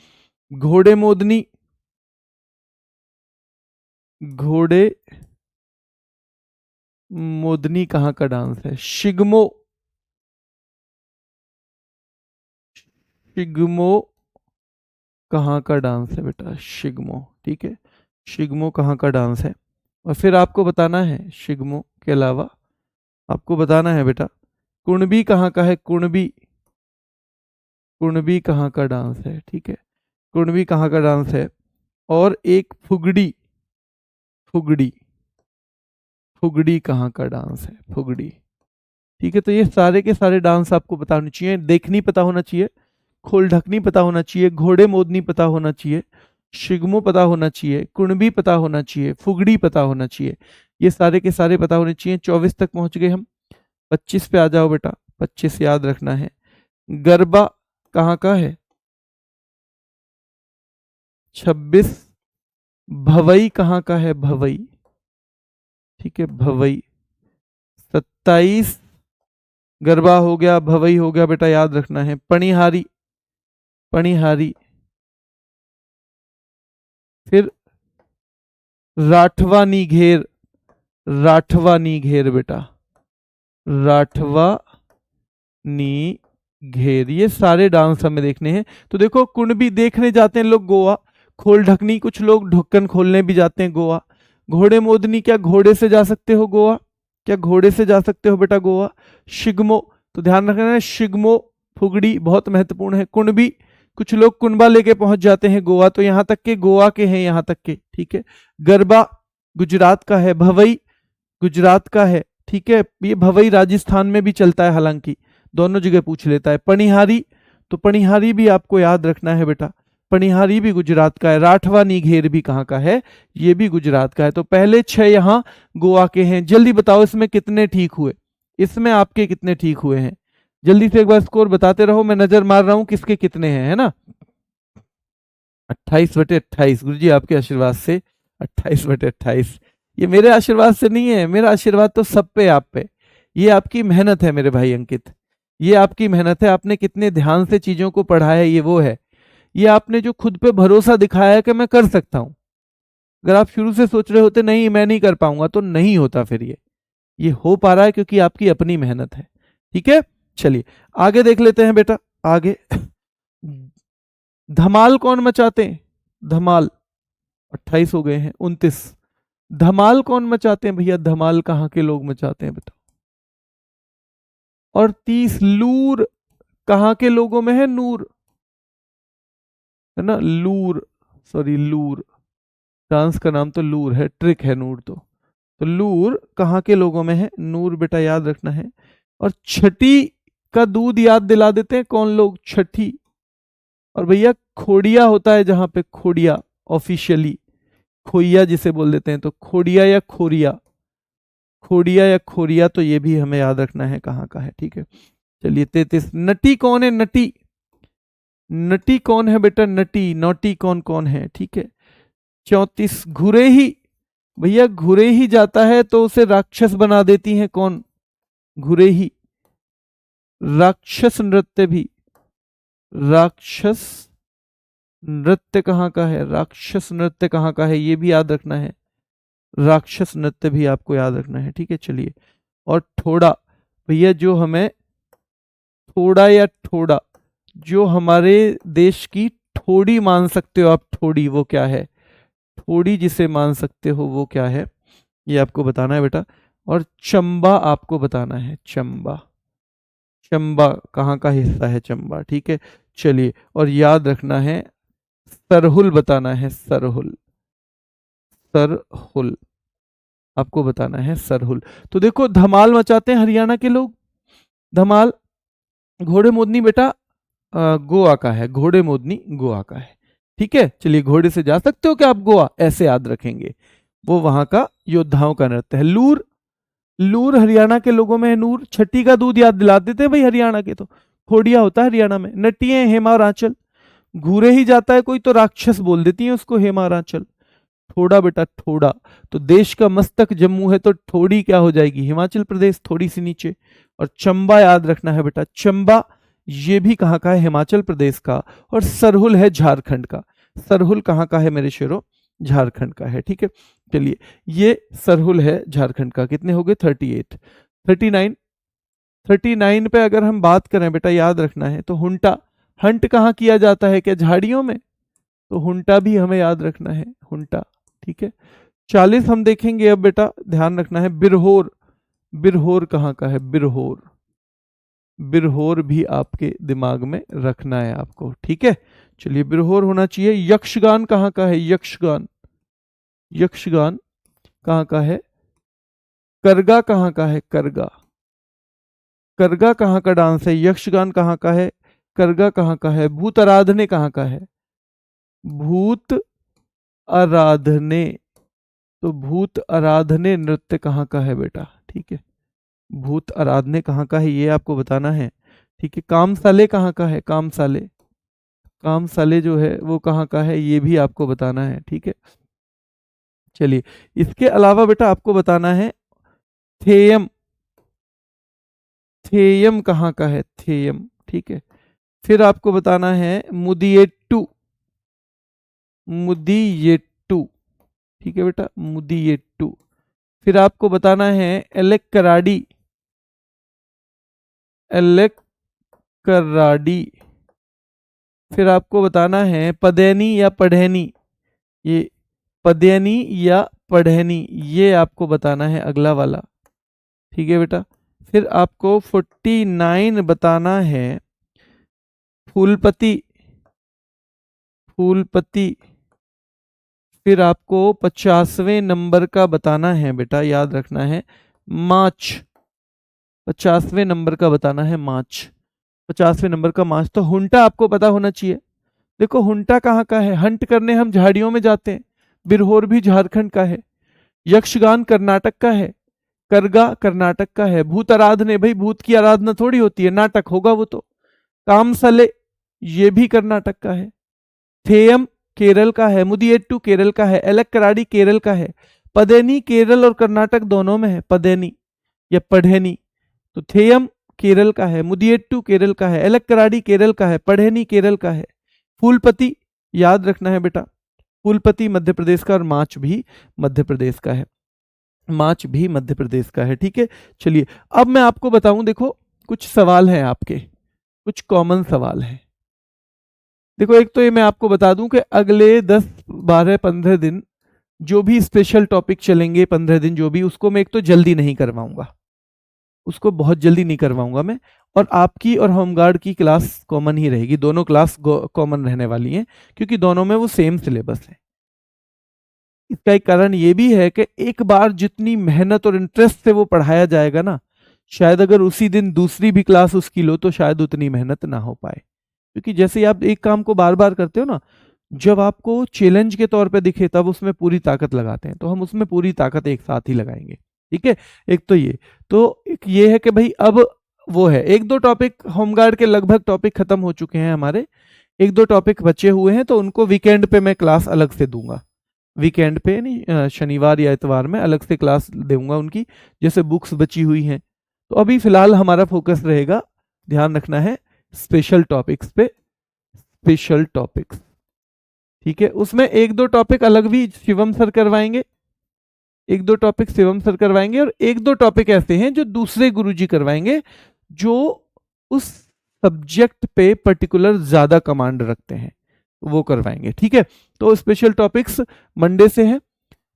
S1: घोड़े मोदनी, घोड़े मोदनी कहाँ का डांस है। शिगमो, शिगमो कहाँ का डांस है बेटा, शिगमो, ठीक है। शिगमो कहाँ का डांस है। और फिर आपको बताना है शिगमो के अलावा आपको बताना है बेटा कुणबी कहाँ का है। कुणबी, कुणबी कहाँ का डांस है, ठीक है, कुणबी कहाँ का डांस है। और एक फुगड़ी, फुगड़ी, फुगड़ी कहाँ का डांस है, फुगड़ी, ठीक है। तो ये सारे के सारे डांस आपको पता होने चाहिए। देखनी पता होना चाहिए, खोल ढकनी पता होना चाहिए, घोड़े मोदनी पता होना चाहिए, शिगमो पता होना चाहिए, कुणबी पता होना चाहिए, फुगड़ी पता होना चाहिए। ये सारे के सारे पता होने चाहिए। 24 तक पहुंच गए हम। 25 पे आ जाओ बेटा, 25 याद रखना है। गरबा कहाँ का है। 26 भवई कहाँ का है, भवई, ठीक है, भवई। 27 गरबा हो गया, भवई हो गया बेटा, याद रखना है। पणिहारी, पणिहारी। फिर राठवा नीघेर, राठवा नीघेर बेटा, राठवा नीघेर। ये सारे डांस हमें देखने हैं। तो देखो कुणबी देखने जाते हैं लोग गोवा, खोल ढकनी कुछ लोग ढक्कन खोलने भी जाते हैं गोवा। घोड़े मोदनी, क्या घोड़े से जा सकते हो गोवा, क्या घोड़े से जा सकते हो बेटा गोवा। शिगमो, तो ध्यान रखना है, शिगमो फुगड़ी बहुत महत्वपूर्ण है। कुणबी, कुछ लोग कुनबा लेके पहुंच जाते हैं गोवा, तो यहां तक के गोवा के हैं, यहां तक के, ठीक है। गरबा गुजरात का है, भवई गुजरात का है, ठीक है। ये भवई राजस्थान में भी चलता है, हालांकि दोनों जगह पूछ लेता है। पणिहारी, तो पणिहारी भी आपको याद रखना है बेटा, पणिहारी भी गुजरात का है। राठवा नीघेर भी कहाँ का है, ये भी गुजरात का है। तो पहले 6 यहाँ गोवा के हैं। जल्दी बताओ इसमें कितने ठीक हुए, इसमें आपके कितने ठीक हुए हैं। जल्दी से एक बार स्कोर बताते रहो, मैं नजर मार रहा हूं किसके कितने हैं, है ना। 28/28 गुरु जी आपके आशीर्वाद से, 28/28। ये मेरे आशीर्वाद से नहीं है, मेरा आशीर्वाद तो सब पे, आप पे। ये आपकी मेहनत है मेरे भाई अंकित, ये आपकी मेहनत है। आपने कितने ध्यान से चीजों को पढ़ा है, ये वो है। ये आपने जो खुद पे भरोसा दिखाया है कि मैं कर सकता हूं। अगर आप शुरू से सोच रहे होते नहीं मैं नहीं कर पाऊंगा, तो नहीं होता। फिर ये हो पा रहा है क्योंकि आपकी अपनी मेहनत है, ठीक है। चलिए आगे देख लेते हैं बेटा, आगे। धमाल कौन मचाते हैं, धमाल 28 हो गए हैं, 29। धमाल कौन मचाते हैं भैया? धमाल कहाँ के लोग मचाते हैं बताओ? और 30 लूर कहाँ के लोगों में है? नूर, है ना, लूर, सॉरी लूर, डांस का नाम तो लूर है, ट्रिक है नूर तो लूर कहाँ के लोगों में है? नूर बेटा याद रखना है। और छठी का दूध याद दिला देते हैं कौन लोग? छठी। और भैया खोड़िया होता है जहां पे, खोड़िया ऑफिशियली, खोइया जिसे बोल देते हैं, तो खोड़िया या खोरिया, खोड़िया या खोरिया, तो ये भी हमें याद रखना है कहाँ का है, ठीक है। चलिए 33, नटी कौन है? नटी, नटी कौन है बेटा? नटी, नोटी कौन कौन है, ठीक है। 34, घुरे ही, भैया घुरे ही जाता है तो उसे राक्षस बना देती हैं कौन? घुरे ही, राक्षस नृत्य भी, राक्षस नृत्य कहाँ का है? राक्षस नृत्य कहाँ का है? ये भी याद रखना है, राक्षस नृत्य भी आपको याद रखना है, ठीक है। चलिए, और थोड़ा, भैया जो हमें थोड़ा या ठोड़ा, जो हमारे देश की ठोड़ी मान सकते हो आप, ठोड़ी वो क्या है? ठोड़ी जिसे मान सकते हो वो क्या है, ये आपको बताना है बेटा। और चंबा आपको बताना है, चंबा, चंबा कहाँ का हिस्सा है? चंबा, ठीक है। चलिए, और याद रखना है सरहुल बताना है, सरहुल, सरहुल आपको बताना है, सरहुल। तो देखो धमाल मचाते हैं हरियाणा के लोग, धमाल। घोड़े मोदनी बेटा गोवा का है, घोड़े मोदनी गोवा का है, ठीक है। चलिए, घोड़े से जा सकते हो क्या आप गोवा? ऐसे याद रखेंगे, वो वहां का योद्धाओं का नृत्य है। लूर, लूर हरियाणा के लोगों में है, नूर। छठी का दूध याद दिला देते भाई हरियाणा के, तो खोड़िया होता है हरियाणा में। नटिए हेमा और आंचल, घूरे ही जाता है कोई तो राक्षस बोल देती है उसको हेमा और आंचल। थोड़ा बेटा थोड़ा, तो देश का मस्तक जम्मू है तो थोड़ी क्या हो जाएगी? हिमाचल प्रदेश, थोड़ी सी नीचे। और चंबा याद रखना है बेटा, चंबा ये भी कहाँ का है? हिमाचल प्रदेश का। और सरहुल है झारखंड का। सरहुल कहाँ का है मेरे शेरों? झारखंड का है, ठीक है। चलिए, ये सरहुल है झारखंड का। कितने हो गए? 38। 39, 39 पे अगर हम बात करें बेटा, याद रखना है, तो हुंटा, हंट कहाँ किया जाता है? क्या झाड़ियों में? तो हुंटा भी हमें याद रखना है, हुंटा, ठीक है। 40 हम देखेंगे अब बेटा, ध्यान रखना है, बिरहोर, बिरहोर कहाँ का है? बिरहोर, बिरहोर भी आपके दिमाग में रखना है आपको, ठीक है। चलिए, बिरहोर होना चाहिए। यक्षगान कहाँ का है? यक्षगान, यक्षगान कहाँ का है? करगा कहाँ का है? करगा, करगा कहाँ का डांस है? यक्षगान कहाँ का है? करगा कहाँ का है? भूत आराधने कहाँ का है? भूत आराधने, तो भूत आराधने नृत्य कहाँ का है बेटा? ठीक है, भूत आराधने कहाँ का है ये आपको बताना है, ठीक है। कामसाले कहाँ का है? कामसाले, कामसाले जो है वो कहाँ का है ये भी आपको बताना है, ठीक है। चलिए, इसके अलावा बेटा आपको बताना है थेयम, थेयम कहाँ का है? थेयम, ठीक है। फिर आपको बताना है मुदियेट्टू, मुदियेट्टू, ठीक है बेटा, मुदियेट्टू। फिर आपको बताना है एलेक्कराडी, एलेक्कराडी। फिर आपको बताना है पदैनी या पढ़ैनी, ये पदैनी या पढ़ैनी ये आपको बताना है अगला वाला, ठीक है बेटा। फिर आपको 49 बताना है फूलपति, फूलपति। फिर आपको 50वें नंबर का बताना है बेटा, याद रखना है मार्च, 50वें नंबर का बताना है मार्च, 50वें नंबर का मार्च। तो हुंटा आपको पता होना चाहिए। देखो हुंटा कहाँ का है? हंट करने हम झाड़ियों में जाते हैं। बिरहोर भी झारखंड का है। यक्षगान कर्नाटक का है। करगा कर्नाटक का है। भूत आराधने, भाई भूत की आराधना थोड़ी होती है, नाटक होगा वो तो। कामसले ये भी कर्नाटक का है। थेयम केरल का है। मुदियेट्टू केरल का है। एलेक्कराडी केरल का है। पदेनी केरल और कर्नाटक दोनों में है, पदेनी या पढ़ेनी। तो थेयम केरल का है, मुदियेट्टू केरल का है, एलेक्कराडी केरल का है, पढ़ेनी केरल का है। फूलपति याद रखना है बेटा, फूलपति मध्य प्रदेश का और मार्च भी मध्य प्रदेश का है, मार्च भी मध्य प्रदेश का है, ठीक है। चलिए, अब मैं आपको बताऊं, देखो कुछ सवाल हैं आपके, कुछ कॉमन सवाल हैं। देखो एक तो ये मैं आपको बता दूं कि अगले 10, 12, 15 दिन जो भी स्पेशल टॉपिक चलेंगे, 15 दिन जो भी, उसको मैं एक तो जल्दी नहीं करवाऊंगा, उसको बहुत जल्दी नहीं करवाऊंगा मैं। और आपकी और होमगार्ड की क्लास कॉमन ही रहेगी, दोनों क्लास कॉमन रहने वाली हैं, क्योंकि दोनों में वो सेम सिलेबस है। इसका एक कारण ये भी है कि एक बार जितनी मेहनत और इंटरेस्ट से वो पढ़ाया जाएगा ना, शायद अगर उसी दिन दूसरी भी क्लास उसकी लो तो शायद उतनी मेहनत ना हो पाए। क्योंकि जैसे ही आप एक काम को बार बार करते हो ना, जब आपको चैलेंज के तौर पे दिखे तब उसमें पूरी ताकत लगाते हैं, तो हम उसमें पूरी ताकत एक साथ ही लगाएंगे। ठीक है, एक तो ये, तो एक ये है कि भाई अब वो है, एक दो टॉपिक होमगार्ड के लगभग टॉपिक खत्म हो चुके हैं हमारे, एक दो टॉपिक बचे हुए हैं, तो उनको वीकेंड पे मैं क्लास अलग से दूंगा। वीकेंड पे नहीं, शनिवार या इतवार में अलग से क्लास दूंगा उनकी, जैसे बुक्स बची हुई हैं। तो अभी फिलहाल हमारा फोकस रहेगा, ध्यान रखना है, स्पेशल टॉपिक्स पे, स्पेशल टॉपिक्स। ठीक है, उसमें एक दो टॉपिक अलग भी शिवम सर करवाएंगे, एक दो टॉपिक शिवम सर करवाएंगे, और एक दो टॉपिक ऐसे हैं जो दूसरे गुरुजी करवाएंगे, जो उस सब्जेक्ट पे पर्टिकुलर ज्यादा कमांड रखते हैं, वो करवाएंगे। ठीक है, तो स्पेशल टॉपिक्स मंडे से है,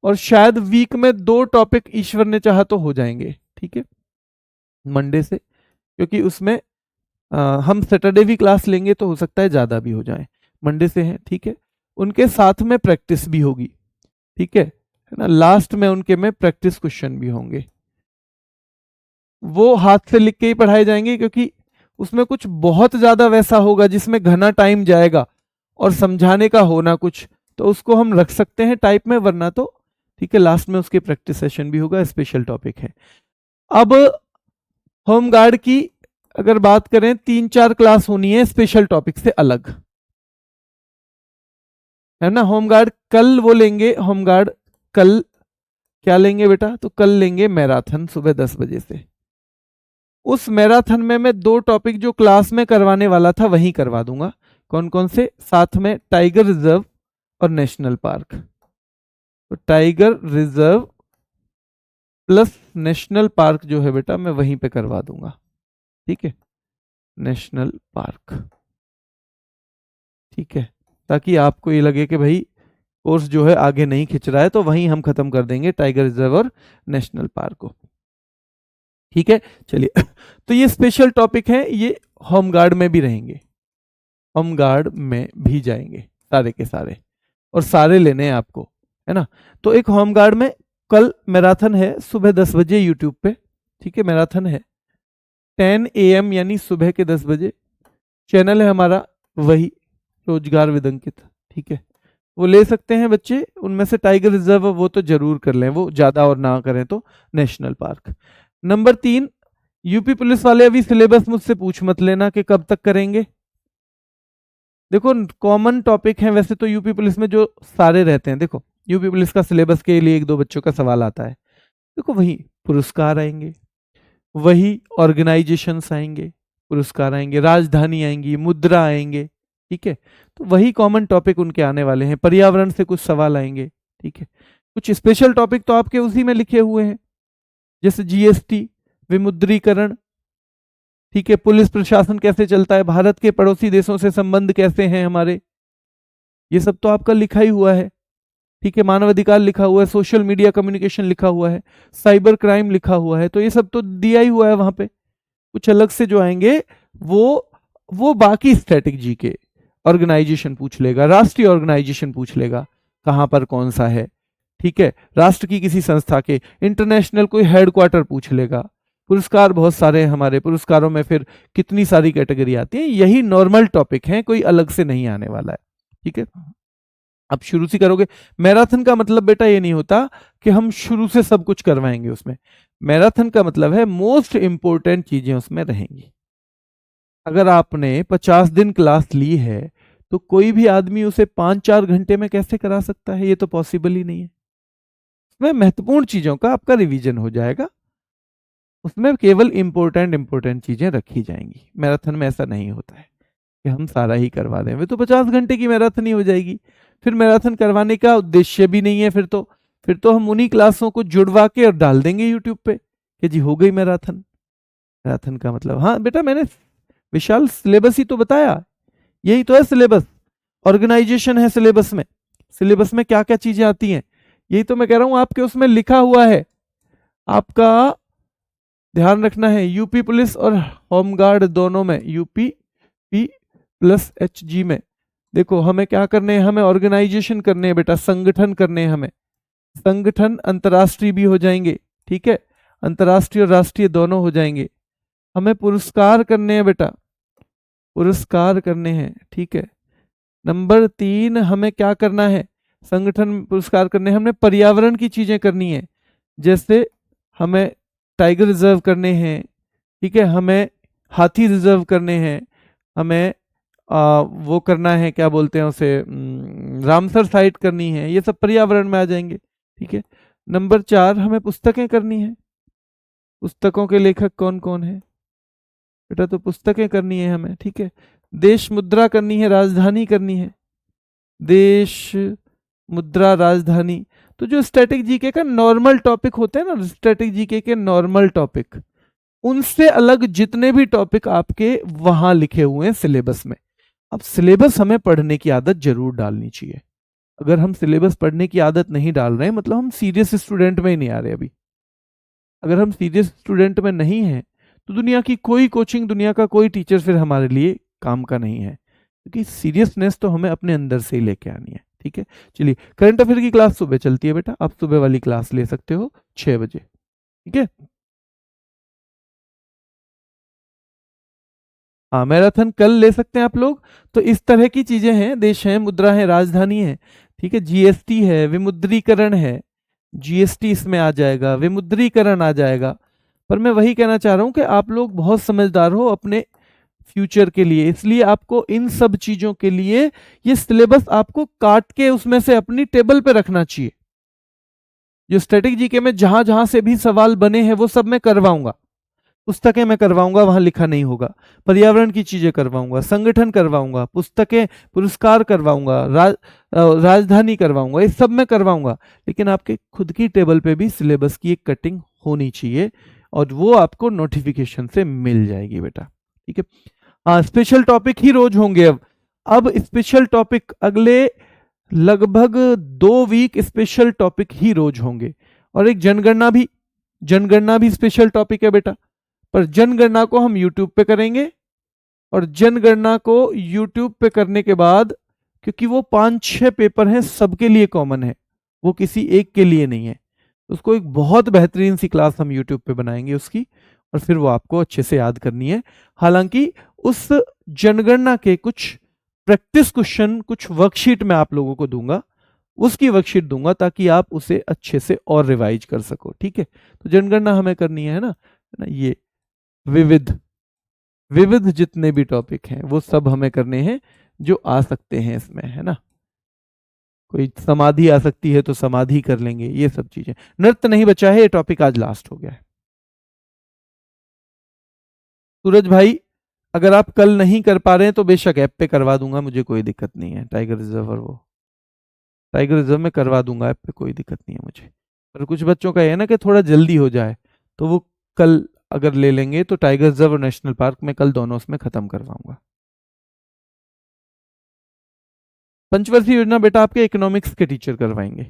S1: और शायद वीक में 2 टॉपिक ईश्वर ने चाहा तो हो जाएंगे। ठीक है, मंडे से, क्योंकि उसमें हम सैटरडे भी क्लास लेंगे तो हो सकता है ज्यादा भी हो जाए। मंडे से है, ठीक है, उनके साथ में प्रैक्टिस भी होगी। ठीक है ना, लास्ट में उनके में प्रैक्टिस क्वेश्चन भी होंगे, वो हाथ से लिख के ही पढ़ाए जाएंगे, क्योंकि उसमें कुछ बहुत ज्यादा वैसा होगा जिसमें घना टाइम जाएगा और समझाने का होना कुछ, तो उसको हम रख सकते हैं टाइप में, वरना तो ठीक है लास्ट में उसके प्रैक्टिस सेशन भी होगा, स्पेशल टॉपिक है। अब होमगार्ड की अगर बात करें, 3-4 क्लास होनी है स्पेशल टॉपिक से अलग, है ना। होमगार्ड कल वो लेंगे, होमगार्ड कल क्या लेंगे बेटा, तो कल लेंगे मैराथन सुबह 10 बजे से। उस मैराथन में मैं 2 टॉपिक जो क्लास में करवाने वाला था वहीं करवा दूंगा। कौन कौन से, साथ में टाइगर रिजर्व और नेशनल पार्क। तो tiger reserve plus national park जो है बेटा मैं वहीं पे करवा दूंगा। ठीक है, नेशनल पार्क, ठीक है, ताकि आपको ये लगे कि भाई कोर्स जो है आगे नहीं खिंच रहा है, तो वहीं हम खत्म कर देंगे टाइगर रिजर्व और नेशनल पार्क को। ठीक है, चलिए तो ये स्पेशल टॉपिक है, ये होमगार्ड में भी रहेंगे, होमगार्ड में भी जाएंगे सारे के सारे, और सारे लेने हैं आपको, है ना। तो एक होमगार्ड में कल मैराथन है सुबह 10 बजे यूट्यूब पे। ठीक है, मैराथन है 10 AM यानी सुबह के 10 बजे। चैनल है हमारा वही रोजगार विद अंकित। ठीक है, वो ले सकते हैं बच्चे, उनमें से टाइगर रिजर्व वो तो जरूर कर लें, वो ज्यादा और ना करें तो national park. Number 3, UP police वाले अभी सिलेबस मुझसे पूछ मत लेना कि कब तक करेंगे। देखो कॉमन टॉपिक है वैसे तो यूपी पुलिस में जो सारे रहते हैं, देखो यूपी पुलिस का सिलेबस के लिए 1-2 बच्चों का सवाल आता है, देखो वही पुरस्कार आएंगे, वही ऑर्गेनाइजेशंस आएंगे, पुरस्कार आएंगे, राजधानी आएंगी, मुद्रा आएंगे। ठीक है, तो वही कॉमन टॉपिक उनके आने वाले हैं, पर्यावरण से कुछ सवाल आएंगे। ठीक है, कुछ स्पेशल टॉपिक तो आपके उसी में लिखे हुए हैं, जैसे जीएसटी, विमुद्रीकरण, ठीक है, पुलिस प्रशासन कैसे चलता है, भारत के पड़ोसी देशों से संबंध कैसे हैं हमारे, ये सब तो आपका लिखा ही हुआ है। ठीक है, मानवाधिकार लिखा हुआ है, सोशल मीडिया कम्युनिकेशन लिखा हुआ है, साइबर क्राइम लिखा हुआ है, तो ये सब तो दिया ही हुआ है वहां पे। कुछ अलग से जो आएंगे वो बाकी स्ट्रेटेजी के ऑर्गेनाइजेशन पूछ लेगा, राष्ट्रीय ऑर्गेनाइजेशन पूछ लेगा कहां पर कौन सा है। ठीक है, राष्ट्र की किसी संस्था के इंटरनेशनल कोई हेडक्वार्टर पूछ लेगा। पुरस्कार बहुत सारे हैं हमारे, पुरस्कारों में फिर कितनी सारी कैटेगरी आती है, यही नॉर्मल टॉपिक है, कोई अलग से नहीं आने वाला है। ठीक है, अब शुरू से करोगे। मैराथन का मतलब बेटा ये नहीं होता कि हम शुरू से सब कुछ करवाएंगे उसमें, मैराथन का मतलब है मोस्ट इंपोर्टेंट चीजें उसमें रहेंगी। अगर आपने 50 दिन क्लास ली है तो कोई भी आदमी उसे 5-4 घंटे में कैसे करा सकता है, ये तो पॉसिबल ही नहीं है। उसमें महत्वपूर्ण चीजों का आपका रिवीजन हो जाएगा, उसमें केवल इंपॉर्टेंट चीजें रखी जाएंगी। मैराथन में ऐसा नहीं होता है कि हम सारा ही करवा दें, वे तो 50 घंटे की मैराथन ही हो जाएगी, फिर मैराथन करवाने का उद्देश्य भी नहीं है। फिर तो हम उन्हीं क्लासों को जुड़वा के और डाल देंगे यूट्यूब पे कि जी हो गई मैराथन। मैराथन का मतलब, हाँ बेटा मैंने विशाल सिलेबस ही तो बताया, यही तो है सिलेबस। ऑर्गेनाइजेशन है सिलेबस में। सिलेबस में क्या क्या चीजें आती हैं, यही तो मैं कह रहा हूं, आपके उसमें लिखा हुआ है। आपका ध्यान रखना है, यूपी पुलिस और होमगार्ड दोनों में, यूपी पी प्लस HG में देखो हमें क्या करने हैं, हमें ऑर्गेनाइजेशन करने हैं बेटा, संगठन करने हैं हमें। संगठन अंतर्राष्ट्रीय भी हो जाएंगे, ठीक है, अंतर्राष्ट्रीय और राष्ट्रीय दोनों हो जाएंगे। हमें पुरस्कार करने हैं बेटा, पुरस्कार करने हैं, ठीक है। नंबर 3 हमें क्या करना है, संगठन पुरस्कार करने हैं। हमने पर्यावरण की चीजें करनी है, जैसे हमें टाइगर रिजर्व करने हैं, ठीक है, हमें हाथी रिजर्व करने हैं, हमें वो करना है, क्या बोलते हैं उसे, रामसर साइट करनी है, ये सब पर्यावरण में आ जाएंगे, ठीक है। नंबर 4 हमें पुस्तकें करनी है। पुस्तकों के लेखक कौन कौन है बेटा, तो पुस्तकें करनी है हमें, ठीक है। देश मुद्रा करनी है, राजधानी करनी है, देश मुद्रा राजधानी। तो जो स्टैटिक जीके का नॉर्मल टॉपिक होते हैं ना, स्टैटिक जीके के नॉर्मल टॉपिक, उनसे अलग जितने भी टॉपिक आपके वहां लिखे हुए हैं सिलेबस में। अब सिलेबस हमें पढ़ने की आदत जरूर डालनी चाहिए। अगर हम सिलेबस पढ़ने की आदत नहीं डाल रहे हैं, मतलब हम सीरियस स्टूडेंट में ही नहीं आ रहे अभी। अगर हम सीरियस स्टूडेंट में नहीं हैं, तो दुनिया की कोई कोचिंग, दुनिया का कोई टीचर फिर हमारे लिए काम का नहीं है, क्योंकि सीरियसनेस तो हमें अपने अंदर से ही लेके आनी है, ठीक है। चलिए, करंट अफेयर की क्लास सुबह चलती है बेटा, आप सुबह वाली क्लास ले सकते हो 6 बजे, ठीक है। हाँ, मैराथन कल ले सकते हैं आप लोग। तो इस तरह की चीजें हैं, देश है, मुद्रा है, राजधानी है, ठीक है, जीएसटी है, विमुद्रीकरण है, जीएसटी इसमें आ जाएगा, विमुद्रीकरण आ जाएगा। पर मैं वही कहना चाह रहा हूं कि आप लोग बहुत समझदार हो अपने फ्यूचर के लिए, इसलिए आपको इन सब चीजों के लिए ये सिलेबस आपको काट के उसमें से अपनी टेबल पे रखना चाहिए। जो स्टैटिक जीके में जहां जहां से भी सवाल बने हैं वो सब मैं करवाऊंगा। पुस्तकें मैं करवाऊंगा, वहां लिखा नहीं होगा। पर्यावरण की चीजें करवाऊंगा, संगठन करवाऊंगा, पुस्तकें पुरस्कार करवाऊंगा, राजधानी करवाऊंगा, ये सब मैं करवाऊंगा। लेकिन आपके खुद की टेबल पे भी सिलेबस की एक कटिंग होनी चाहिए, और वो आपको नोटिफिकेशन से मिल जाएगी बेटा, ठीक है। हाँ, स्पेशल टॉपिक ही रोज होंगे अब स्पेशल टॉपिक अगले लगभग 2 वीक स्पेशल टॉपिक ही रोज होंगे। और एक जनगणना भी, जनगणना भी स्पेशल टॉपिक है बेटा, पर जनगणना को हम यूट्यूब पे करेंगे। और जनगणना को यूट्यूब पे करने के बाद, क्योंकि वो 5-6 पेपर हैं, सबके लिए कॉमन है, वो किसी एक के लिए नहीं है, उसको एक बहुत बेहतरीन सी क्लास हम यूट्यूब पे बनाएंगे उसकी, और फिर वो आपको अच्छे से याद करनी है। हालांकि उस जनगणना के कुछ प्रैक्टिस क्वेश्चन, कुछ वर्कशीट मैं आप लोगों को दूंगा, उसकी वर्कशीट दूंगा ताकि आप उसे अच्छे से और रिवाइज कर सको, ठीक है। तो जनगणना हमें करनी है ना, ये विविध विविध जितने भी टॉपिक हैं वो सब हमें करने हैं, जो आ सकते हैं इसमें, है ना। कोई समाधि आ सकती है तो समाधि कर लेंगे, ये सब चीजें। नृत्य नहीं बचा है, ये टॉपिक आज लास्ट हो गया है। सूरज भाई, अगर आप कल नहीं कर पा रहे हैं तो बेशक ऐप पे करवा दूंगा, मुझे कोई दिक्कत नहीं है। टाइगर रिजर्व और वो टाइगर रिजर्व में करवा दूंगा ऐप पे, कोई दिक्कत नहीं है मुझे। पर कुछ बच्चों का है ना कि थोड़ा जल्दी हो जाए, तो वो कल अगर ले लेंगे तो टाइगर रिजर्व और नेशनल पार्क में कल दोनों उसमें खत्म करवाऊंगा। पंचवर्षीय योजना बेटा आपके इकोनॉमिक्स के टीचर करवाएंगे,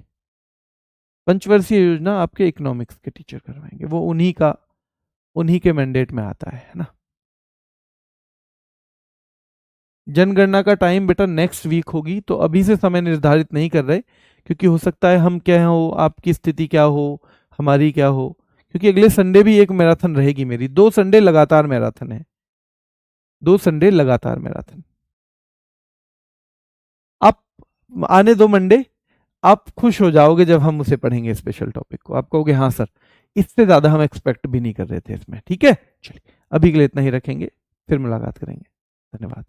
S1: पंचवर्षीय योजना आपके इकोनॉमिक्स के टीचर करवाएंगे, वो उन्हीं के मैंडेट में आता है ना। जनगणना का टाइम बेटा नेक्स्ट वीक होगी, तो अभी से समय निर्धारित नहीं कर रहे, क्योंकि हो सकता है हम क्या हो, आपकी स्थिति क्या हो, हमारी क्या हो। क्योंकि अगले संडे भी एक मैराथन रहेगी मेरी, 2 संडे लगातार मैराथन है, 2 संडे लगातार मैराथन। आप आने दो मंडे, आप खुश हो जाओगे जब हम उसे पढ़ेंगे स्पेशल टॉपिक को, आप कहोगे हाँ सर, इससे ज्यादा हम एक्सपेक्ट भी नहीं कर रहे थे इसमें, ठीक है। चलिए, अभी के लिए इतना ही रखेंगे, फिर मुलाकात करेंगे। धन्यवाद।